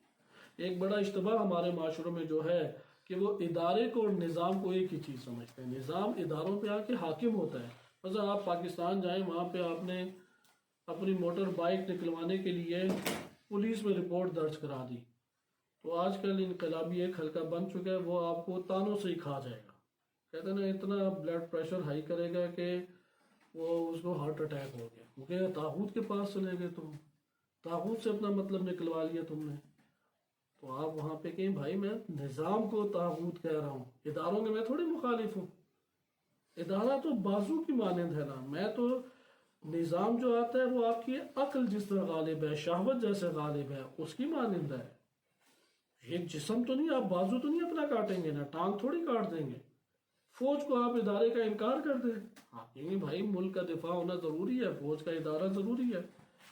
ایک بڑا اشتباہ ہمارے معاشروں میں جو ہے کہ وہ ادارے کو اور نظام کو ایک ہی چیز سمجھتے ہیں. نظام اداروں پہ آ کے حاکم ہوتا ہے. مثلا آپ پاکستان جائیں، وہاں پہ آپ نے اپنی موٹر بائک نکلوانے کے لیے پولیس میں رپورٹ درج کرا دی تو آج کل انقلابی ایک حلقہ بن چکا ہے، وہ آپ کو تانوں سے ہی کھا جائے گا. کہتے ہیں نا اتنا بلڈ پریشر ہائی کرے گا کہ وہ اس کو ہارٹ اٹیک ہو گیا، کیونکہ طاغوت کے پاس چلے گئے، تم طاغوت سے اپنا مطلب نکلوا لیا تم نے. تو آپ وہاں پہ کہیں بھائی میں نظام کو طاغوت کہہ رہا ہوں، اداروں کے میں تھوڑی مخالف ہوں. ادارہ تو بازو کی مانند ہے نا. میں تو نظام جو آتا ہے وہ آپ کی عقل جس طرح غالب ہے، شہوت جیسے غالب ہے، اس کی مانند ہے. یہ جسم تو نہیں، آپ بازو تو نہیں اپنا کاٹیں گے نا، ٹانگ تھوڑی کاٹ دیں گے. فوج کو آپ ادارے کا انکار کر دیں، آپ کہیں گے بھائی ملک کا دفاع ہونا ضروری ہے، فوج کا ادارہ ضروری ہے،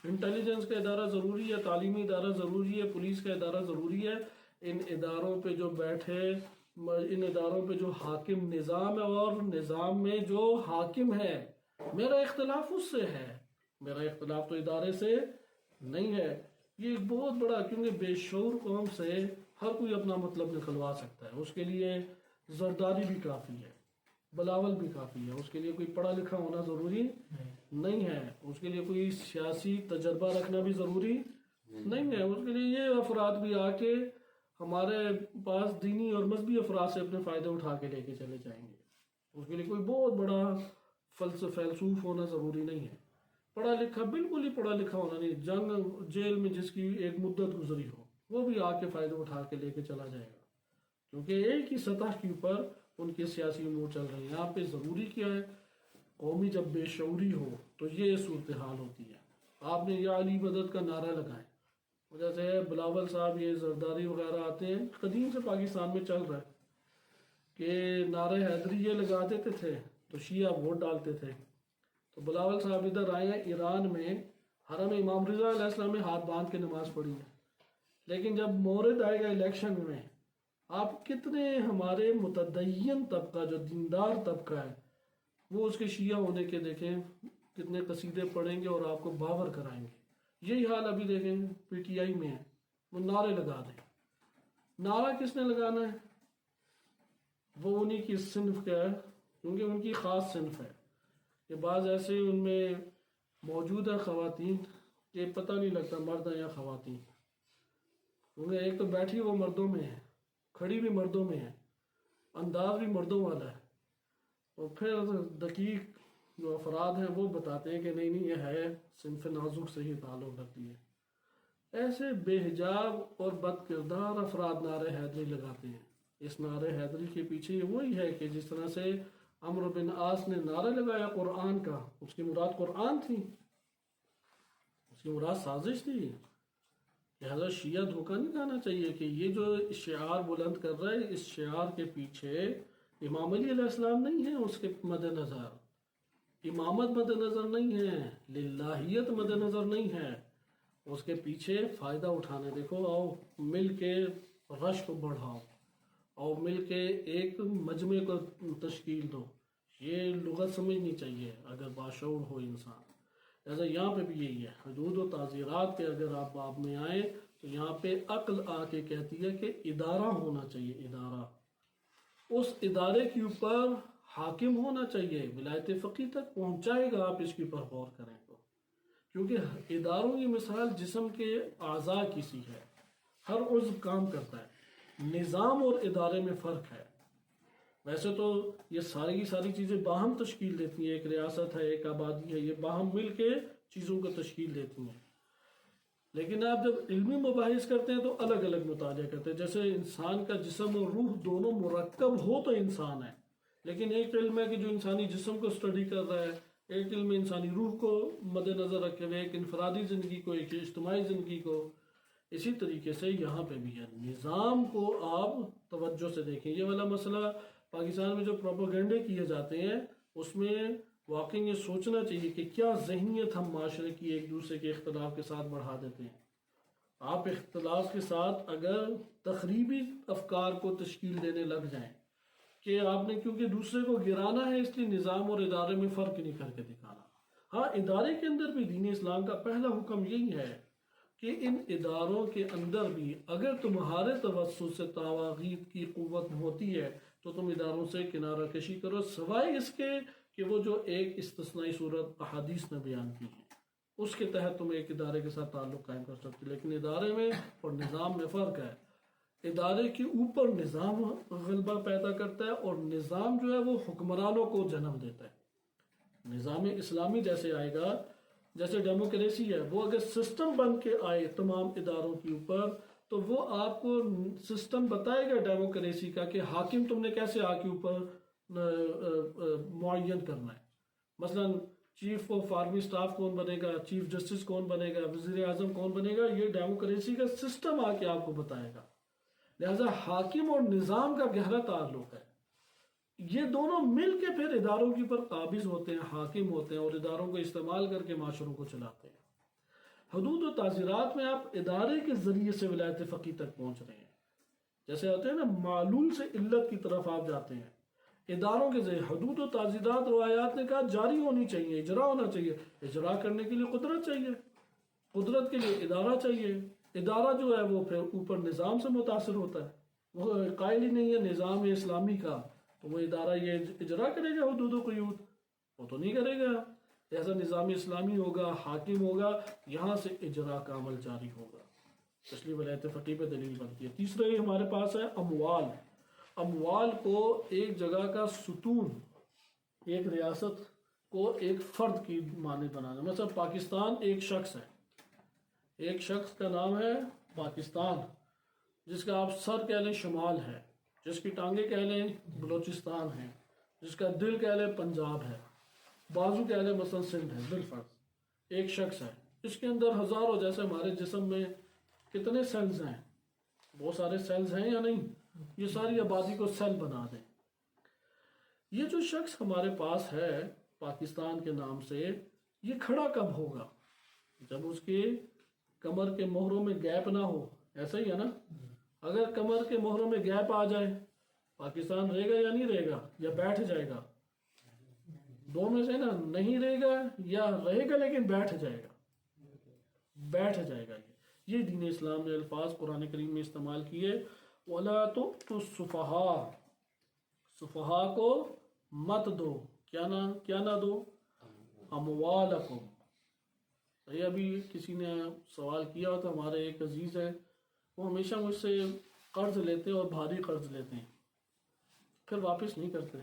انٹیلیجنس کا ادارہ ضروری ہے، تعلیمی ادارہ ضروری ہے، پولیس کا ادارہ ضروری ہے. ان اداروں پہ جو بیٹھے، ان اداروں پہ جو حاکم نظام ہے اور نظام میں جو حاکم ہے، میرا اختلاف اس سے ہے، میرا اختلاف تو ادارے سے نہیں ہے. یہ ایک بہت بڑا، کیونکہ بے شعور قوم سے ہر کوئی اپنا مطلب نکلوا سکتا ہے. اس کے لیے زرداری بھی کافی ہے، بلاول بھی کافی ہے. اس کے لیے کوئی پڑھا لکھا ہونا ضروری نہیں ہے. اس کے لیے کوئی سیاسی تجربہ رکھنا بھی ضروری نہیں ہے. اس کے لیے یہ افراد بھی آ کے ہمارے پاس دینی اور مذہبی افراد سے اپنے فائدے اٹھا کے لے کے چلے جائیں گے. اس کے لیے کوئی بہت بڑا فیلسوف ہونا ضروری نہیں ہے. پڑھا لکھا، بالکل ہی پڑھا لکھا ہونا نہیں، جنگ جیل میں جس کی ایک مدت گزری ہو وہ بھی آ کے فائدہ اٹھا کے لے کے چلا جائے گا، کیونکہ ایک ہی سطح کے اوپر ان کے سیاسی امور چل رہے ہیں. یہاں پہ ضروری کیا ہے؟ قومی جب بے شعوری ہو تو یہ صورتحال ہوتی ہے. آپ نے یا علی مدد کا نعرہ لگائے، جیسے بلاول صاحب یہ زرداری وغیرہ آتے ہیں، قدیم سے پاکستان میں چل رہا ہے کہ نعرہ حیدری یہ لگا دیتے تھے تو شیعہ ووٹ ڈالتے تھے. تو بلاول صاحب ادھر آئے ہیں، ایران میں حرم امام رضا علیہ السلام میں ہاتھ باندھ کے نماز پڑھی ہے. لیکن جب مورد آئے گا الیکشن میں، آپ کتنے ہمارے متدین طبقہ جو دیندار طبقہ ہے وہ اس کے شیعہ ہونے کے دیکھیں کتنے قصیدے پڑھیں گے اور آپ کو باور کرائیں گے. یہی حال ابھی دیکھیں پی ٹی آئی میں ہے، وہ نعرے لگا دیں. نعرہ کس نے لگانا ہے؟ وہ انہی کی صنف کا ہے، کیونکہ ان کی خاص صنف ہے کہ بعض ایسے ان میں موجود ہے خواتین کہ پتہ نہیں لگتا مرد ہیں یا خواتین. کیونکہ ایک تو بیٹھی وہ مردوں میں ہے، کھڑی بھی مردوں میں ہے، انداز بھی مردوں والا ہے، اور پھر دقیق جو افراد ہیں وہ بتاتے ہیں کہ نہیں نہیں یہ ہے صنف نازک سے ہی تعلق رکھتی ہے. ایسے بے حجاب اور بد کردار افراد نعرہ حیدری لگاتے ہیں. اس نعرہ حیدری کے پیچھے وہی ہے کہ جس طرح سے عمرو بن عاص نے نعرہ لگایا قرآن کا، اس کی مراد قرآن تھی، اس کی مراد سازش تھی. لہذا شیعہ دھوکہ نہیں کھانا چاہیے کہ یہ جو شعار بلند کر رہا ہے، اس شعار کے پیچھے امام علی علیہ السلام نہیں ہے، اس کے مد نظر امامت مد نظر نہیں ہے، للہیت مد نظر نہیں ہے، اس کے پیچھے فائدہ اٹھانے. دیکھو آؤ مل کے رش کو بڑھاؤ، اور مل کے ایک مجمع کو تشکیل دو. یہ لغت سمجھنی چاہیے اگر باشعور ہو انسان. لہٰذا یہاں پہ بھی یہی ہے، حدود و تعزیرات کے اگر آپ باب میں آئیں تو یہاں پہ عقل آ کے کہتی ہے کہ ادارہ ہونا چاہیے. ادارہ، اس ادارے کے اوپر حاکم ہونا چاہیے، ولایت فقیہ تک پہنچائے گا. آپ اس کے اوپر غور کریں تو، کیونکہ اداروں کی مثال جسم کے اعضاء کی سی ہے، ہر عضو کام کرتا ہے. نظام اور ادارے میں فرق ہے. ویسے تو یہ ساری کی ساری چیزیں باہم تشکیل دیتی ہیں، ایک ریاست ہے، ایک آبادی ہے، یہ باہم مل کے چیزوں کو تشکیل دیتی ہیں، لیکن آپ جب علمی مباحث کرتے ہیں تو الگ الگ مطالعہ کرتے ہیں. جیسے انسان کا جسم اور روح دونوں مرکب ہو تو انسان ہے، لیکن ایک علم ہے کہ جو انسانی جسم کو اسٹڈی کر رہا ہے، ایک علم انسانی روح کو مد نظر رکھے ہوئے، ایک انفرادی زندگی کو، ایک اجتماعی زندگی کو. اسی طریقے سے یہاں پہ بھی ہے، نظام کو آپ توجہ سے دیکھیں. یہ والا مسئلہ پاکستان میں جو پروپیگنڈے کیے جاتے ہیں اس میں واقعی یہ سوچنا چاہیے کہ کیا ذہنیت ہم معاشرے کی ایک دوسرے کے اختلاف کے ساتھ بڑھا دیتے ہیں. آپ اختلاف کے ساتھ اگر تخریبی افکار کو تشکیل دینے لگ جائیں کہ آپ نے کیونکہ دوسرے کو گرانا ہے اس لیے نظام اور ادارے میں فرق نہیں کر کے دکھانا. ہاں، ادارے کے اندر بھی دین اسلام کا پہلا حکم یہی ہے کہ ان اداروں کے اندر بھی اگر تمہارے توسط سے تواغیت کی قوت ہوتی ہے تو تم اداروں سے کنارہ کشی کرو، سوائے اس کے کہ وہ جو ایک استثنائی صورت احادیث نے بیان کی ہے اس کے تحت تم ایک ادارے کے ساتھ تعلق قائم کر سکتے. لیکن ادارے میں اور نظام میں فرق ہے. ادارے کے اوپر نظام غلبہ پیدا کرتا ہے اور نظام جو ہے وہ حکمرانوں کو جنم دیتا ہے. نظام اسلامی جیسے آئے گا، جیسے ڈیموکریسی ہے، وہ اگر سسٹم بن کے آئے تمام اداروں کے اوپر تو وہ آپ کو سسٹم بتائے گا ڈیموکریسی کا کہ حاکم تم نے کیسے آ کے اوپر معین کرنا ہے. مثلا چیف آف آرمی سٹاف کون بنے گا، چیف جسٹس کون بنے گا، وزیر اعظم کون بنے گا، یہ ڈیموکریسی کا سسٹم آ کے آپ کو بتائے گا. لہذا حاکم اور نظام کا گہرا تعلق ہے. یہ دونوں مل کے پھر اداروں کے اوپر قابض ہوتے ہیں، حاکم ہوتے ہیں اور اداروں کو استعمال کر کے معاشروں کو چلاتے ہیں. حدود و تعزیرات میں آپ ادارے کے ذریعے سے ولایت فقیہ تک پہنچ رہے ہیں. جیسے آتے ہیں نا معلول سے علت کی طرف آپ جاتے ہیں، اداروں کے ذریعے. حدود و تعزیرات روایات نے کہا جاری ہونی چاہیے، اجرا ہونا چاہیے. اجرا کرنے کے لیے قدرت چاہیے، قدرت کے لیے ادارہ چاہیے. ادارہ جو ہے وہ پھر اوپر نظام سے متاثر ہوتا ہے. وہ قائل ہی نہیں ہے نظام اسلامی کا تو وہ ادارہ یہ اجرا کرے گا حدود و قیود؟ وہ تو نہیں کرے گا. ایسا نظام اسلامی ہوگا، حاکم ہوگا، یہاں سے اجرا کا عمل جاری ہوگا. اس لیے ولایت فقیہ پہ دلیل بنتی ہے. تیسرا یہ ہمارے پاس ہے اموال. اموال کو ایک جگہ کا ستون، ایک ریاست کو ایک فرد کی مانند بنانا. مثلا پاکستان ایک شخص ہے، ایک شخص کا نام ہے پاکستان، جس کا آپ سر کہہ لیں شمال ہے، جس کی ٹانگیں کہہ لیں بلوچستان ہے، جس کا دل کہہ لیں پنجاب ہے، بازو کہہ لیں مثلا سندھ ہے. بالفرض ایک شخص ہے، اس کے اندر ہزاروں، جیسے ہمارے جسم میں کتنے سیلز ہیں، بہت سارے سیلز ہیں یا نہیں، یہ ساری آبادی کو سیل بنا دیں. یہ جو شخص ہمارے پاس ہے پاکستان کے نام سے، یہ کھڑا کب ہوگا؟ جب اس کے کمر کے مہروں میں گیپ نہ ہو. ایسا ہی ہے نا؟ اگر کمر کے مہروں میں گیپ آ جائے پاکستان رہے گا یا نہیں رہے گا، یا بیٹھ جائے گا؟ دو میں سے نا، نہیں رہے گا یا رہے گا لیکن بیٹھ جائے گا. بیٹھ جائے گا. یہ دین اسلام نے الفاظ قرآن کریم میں استعمال کیے. وَلَا تُؤْتُوا السُّفَهَاءَ، سفہاء کو مت دو. کیا نہ دو؟ اموالکم. یہ ابھی کسی نے سوال کیا تھا، ہمارے ایک عزیز ہے، وہ ہمیشہ مجھ سے قرض لیتے اور بھاری قرض لیتے ہیں، پھر واپس نہیں کرتے،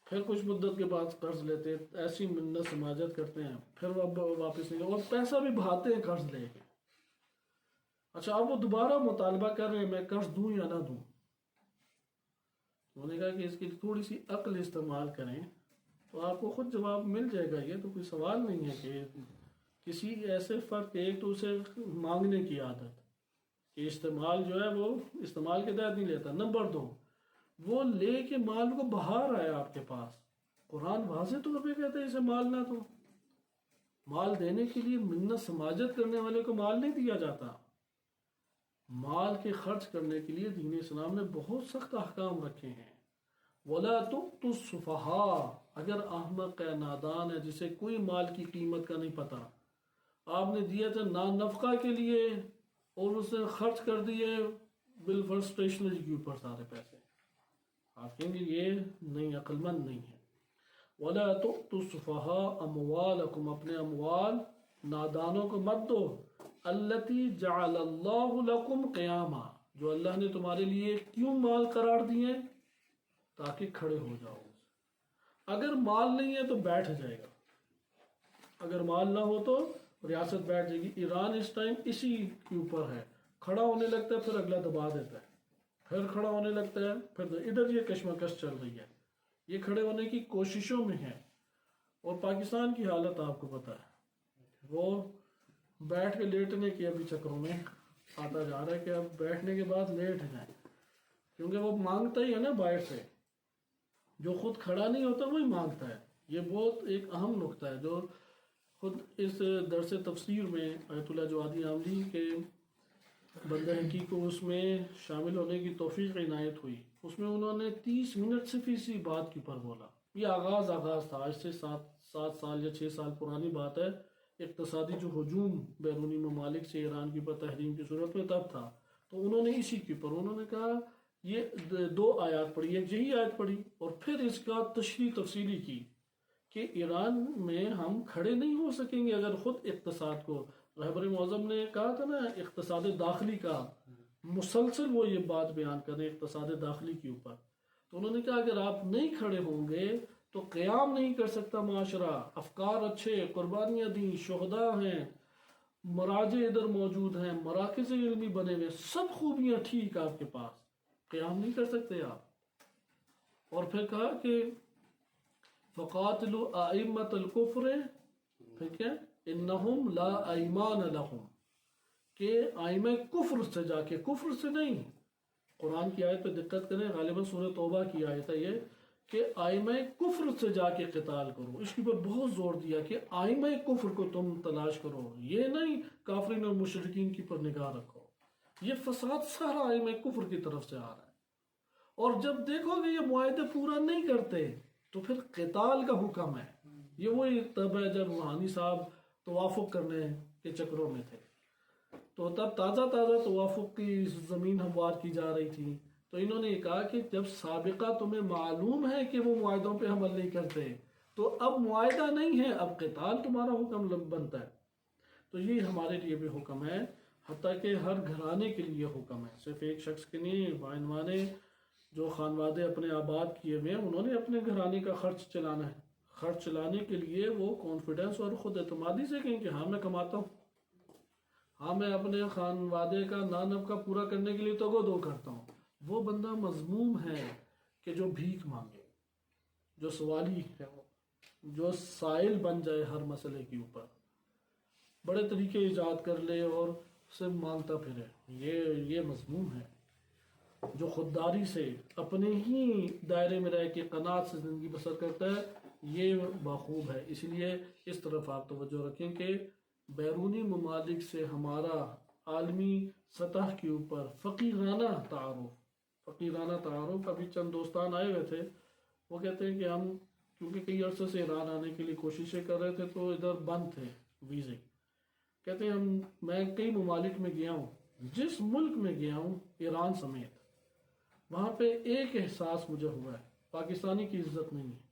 پھر کچھ مدت کے بعد قرض لیتے، ایسی منت سماجت کرتے ہیں، پھر واپس نہیں کرتے، اور پیسہ بھی بھاتے ہیں قرض لے کے. اچھا اب وہ دوبارہ مطالبہ کر رہے ہیں میں قرض دوں یا نہ دوں. انہوں نے کہا کہ اس کی تھوڑی سی عقل استعمال کریں تو آپ کو خود جواب مل جائے گا. یہ تو کوئی سوال نہیں ہے کہ کسی ایسے فرد کے، ایک تو اسے مانگنے کی عادت کہ استعمال جو ہے وہ استعمال کے تحت نہیں لیتا. نمبر 2، وہ لے کے مال کو بہار آیا آپ کے پاس. قرآن واضح طور پہ کہتا ہے اسے مال نہ دو. مال دینے کے لیے منت سماجت کرنے والے کو مال نہیں دیا جاتا. مال کے خرچ کرنے کے لیے دین اسلام نے بہت سخت احکام رکھے ہیں. وَلَا تُؤْتُوا السُّفَهَاءَ، اگر احمق ہے، نادان ہے، جسے کوئی مال کی قیمت کا نہیں پتا، آپ نے دیے تھے نان نفقہ کے لیے اور اس نے خرچ کر دیے بالفرض اسٹیشنری کے اوپر سارے پیسے، آپ کہیں گے یہ نہیں، عقل مند نہیں ہے. وَلَا تُؤْتُوا السُّفَهَاءَ أَمْوَالَكُمْ، اپنے اموال نادانوں کو مت دو. الَّتِي جَعَلَ اللَّهُ لَكُمْ قِيَامًا، جو اللہ نے تمہارے لیے کیوں مال قرار دیے؟ تاکہ کھڑے ہو جاؤ. اگر مال نہیں ہے تو بیٹھ جائے گا, اگر مال نہ ہو تو ریاست بیٹھ جائے گی. ایران اس ٹائم اسی کے اوپر ہے, کھڑا ہونے لگتا ہے پھر اگلا دبا دیتا ہے, پھر کھڑا ہونے لگتا ہے پھر ادھر یہ کشمکش چل رہی ہے, یہ کھڑے ہونے کی کوششوں میں ہے. اور پاکستان کی حالت آپ کو پتہ ہے, وہ بیٹھ کے لیٹنے کے ابھی چکروں میں آتا جا رہا ہے کہ اب بیٹھنے کے بعد لیٹ جائیں, کیونکہ وہ مانگتا ہی ہے نا باہر سے, جو خود کھڑا نہیں ہوتا وہی مانگتا ہے. یہ بہت ایک اہم نقطہ ہے جو خود اس درس تفسیر میں آیت اللہ جوادی عاملی کے بندہ حقی کو اس میں شامل ہونے کی توفیق عنایت ہوئی. اس میں انہوں نے 30 منٹ صرف اسی بات کے اوپر بولا. یہ آغاز تھا, آج سے 7 سال یا 6 سال پرانی بات ہے. اقتصادی جو ہجوم بیرونی ممالک سے ایران کے اوپر تحریم کی صورت میں تب تھا, تو انہوں نے اسی کے اوپر انہوں نے کہا یہ 2 آیات پڑھی, ایک یہی آیت پڑھی اور پھر اس کا تشریح تفصیلی کی کہ ایران میں ہم کھڑے نہیں ہو سکیں گے اگر خود اقتصاد کو, رہبر معظم نے کہا تھا نا اقتصاد داخلی کا, مسلسل وہ یہ بات بیان کریں اقتصاد داخلی کے اوپر. تو انہوں نے کہا اگر آپ نہیں کھڑے ہوں گے تو قیام نہیں کر سکتا معاشرہ. افکار اچھے, قربانیاں دیں, شہداء ہیں, مراجع ادھر موجود ہیں, مراکز علمی بنے ہوئے, سب خوبیاں ٹھیک آپ کے پاس, قیام نہیں کر سکتے آپ. اور پھر کہا کہ فَقَاتِلُوا أَئِمَّةَ الْكُفْرِ, پھر کیا اِنَّهُمْ لَا أَيْمَانَ لَهُمْ, کہ آئمہ کفر سے جا کے, کفر سے نہیں, قرآن کی آیت پہ دقت کریں, غالباً سورہ توبہ کی آیت ہے یہ, کہ آئمہ کفر سے جا کے قتال کرو. اس کے اوپر بہت زور دیا کہ آئمہ کفر کو تم تلاش کرو, یہ نہیں کافرین اور مشرکین کی پر نگاہ رکھو. یہ فساد سارا آئمہ کفر کی طرف سے آ رہا ہے. اور جب دیکھو گے یہ معاہدے پورا نہیں کرتے تو پھر قتال کا حکم ہے. یہ وہی تب ہے جب روحانی صاحب توافق کرنے کے چکروں میں تھے, تو تب تازہ توافق کی زمین ہموار کی جا رہی تھی. تو انہوں نے یہ کہا کہ جب سابقہ تمہیں معلوم ہے کہ وہ معاہدوں پہ عمل نہیں کرتے تو اب معاہدہ نہیں ہے, اب قتال تمہارا حکم بنتا ہے. تو یہ ہمارے لیے بھی حکم ہے, حتیٰ کہ ہر گھرانے کے لیے حکم ہے, صرف ایک شخص کے نہیں. بائنوانے جو خانوادے اپنے آباد کیے ہوئے ہیں انہوں نے اپنے گھرانے کا خرچ چلانا ہے. خرچ چلانے کے لیے وہ کانفیڈنس اور خود اعتمادی سے کہیں کہ ہاں میں کماتا ہوں, ہاں میں اپنے خانوادے کا نانب کا پورا کرنے کے لیے تو دو کرتا ہوں. وہ بندہ مذموم ہے کہ جو بھیک مانگے, جو سوالی ہے, جو سائل بن جائے ہر مسئلے کے اوپر, بڑے طریقے ایجاد کر لے اور صرف مانگتا پھرے. یہ مذموم ہے. جو خودداری سے اپنے ہی دائرے میں رہ کے قناعت سے زندگی بسر کرتا ہے یہ باخوب ہے. اس لیے اس طرف آپ توجہ رکھیں کہ بیرونی ممالک سے ہمارا عالمی سطح کے اوپر فقیرانہ تعارف, ابھی چند دوستان آئے ہوئے تھے, وہ کہتے ہیں کہ ہم کیونکہ کئی عرصے سے ایران آنے کے لیے کوششیں کر رہے تھے تو ادھر بند تھے ویزے. کہتے ہیں میں کئی ممالک میں گیا ہوں, جس ملک میں گیا ہوں ایران سمیت, وہاں پہ ایک احساس مجھے ہوا ہے, پاکستانی کی عزت نہیں ہے.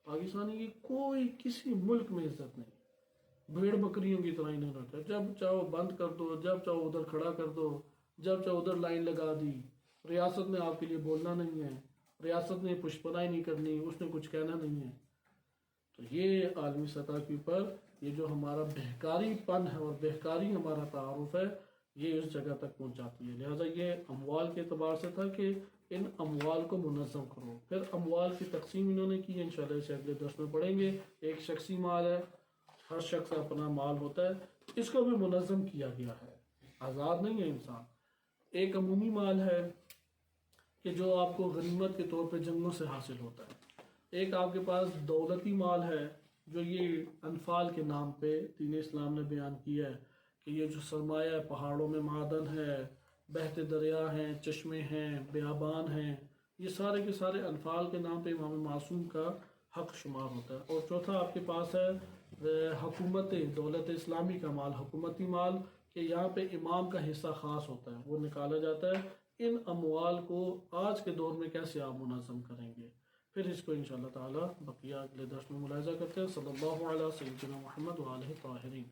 پاکستانی کی کوئی کسی ملک میں عزت نہیں, بھیڑ بکریوں کی طرح ہی نہیں رہتا. جب چاہو بند کر دو, جب چاہو ادھر کھڑا کر دو, جب چاہو ادھر لائن لگا دی. ریاست نے آپ کے لیے بولنا نہیں ہے, ریاست نے پشپنائی نہیں کرنی, اس نے کچھ کہنا نہیں ہے. تو یہ عالمی سطح کے اوپر یہ جو ہمارا بہکاری پن ہے اور بہکاری ہمارا تعارف ہے یہ اس جگہ تک پہنچ جاتی ہے. لہٰذا یہ اموال کے اعتبار سے تھا کہ ان اموال کو منظم کرو. پھر اموال کی تقسیم انہوں نے کی, انشاءاللہ اسے اگلے درس میں پڑھیں گے. ایک شخصی مال ہے, ہر شخص کا اپنا مال ہوتا ہے, اس کو بھی منظم کیا گیا ہے, آزاد نہیں ہے انسان. ایک عمومی مال ہے کہ جو آپ کو غنیمت کے طور پہ جنگوں سے حاصل ہوتا ہے. ایک آپ کے پاس دولتی مال ہے جو یہ انفال کے نام پہ دین اسلام نے بیان کیا ہے کہ یہ جو سرمایہ ہے, پہاڑوں میں معدن ہے, بہتے دریا ہیں, چشمے ہیں, بیابان ہیں, یہ سارے کے سارے انفال کے نام پہ امام معصوم کا حق شمار ہوتا ہے. اور چوتھا آپ کے پاس ہے حکومت دولت اسلامی کا مال, حکومتی مال, کہ یہاں پہ امام کا حصہ خاص ہوتا ہے, وہ نکالا جاتا ہے. ان اموال کو آج کے دور میں کیسے آپ منظم کریں گے, پھر اس کو انشاءاللہ تعالی بقیہ اگلے درس میں ملاحظہ کرتے ہیں. صلی اللہ علیہ سیدنا محمد و آلہ طاہرین.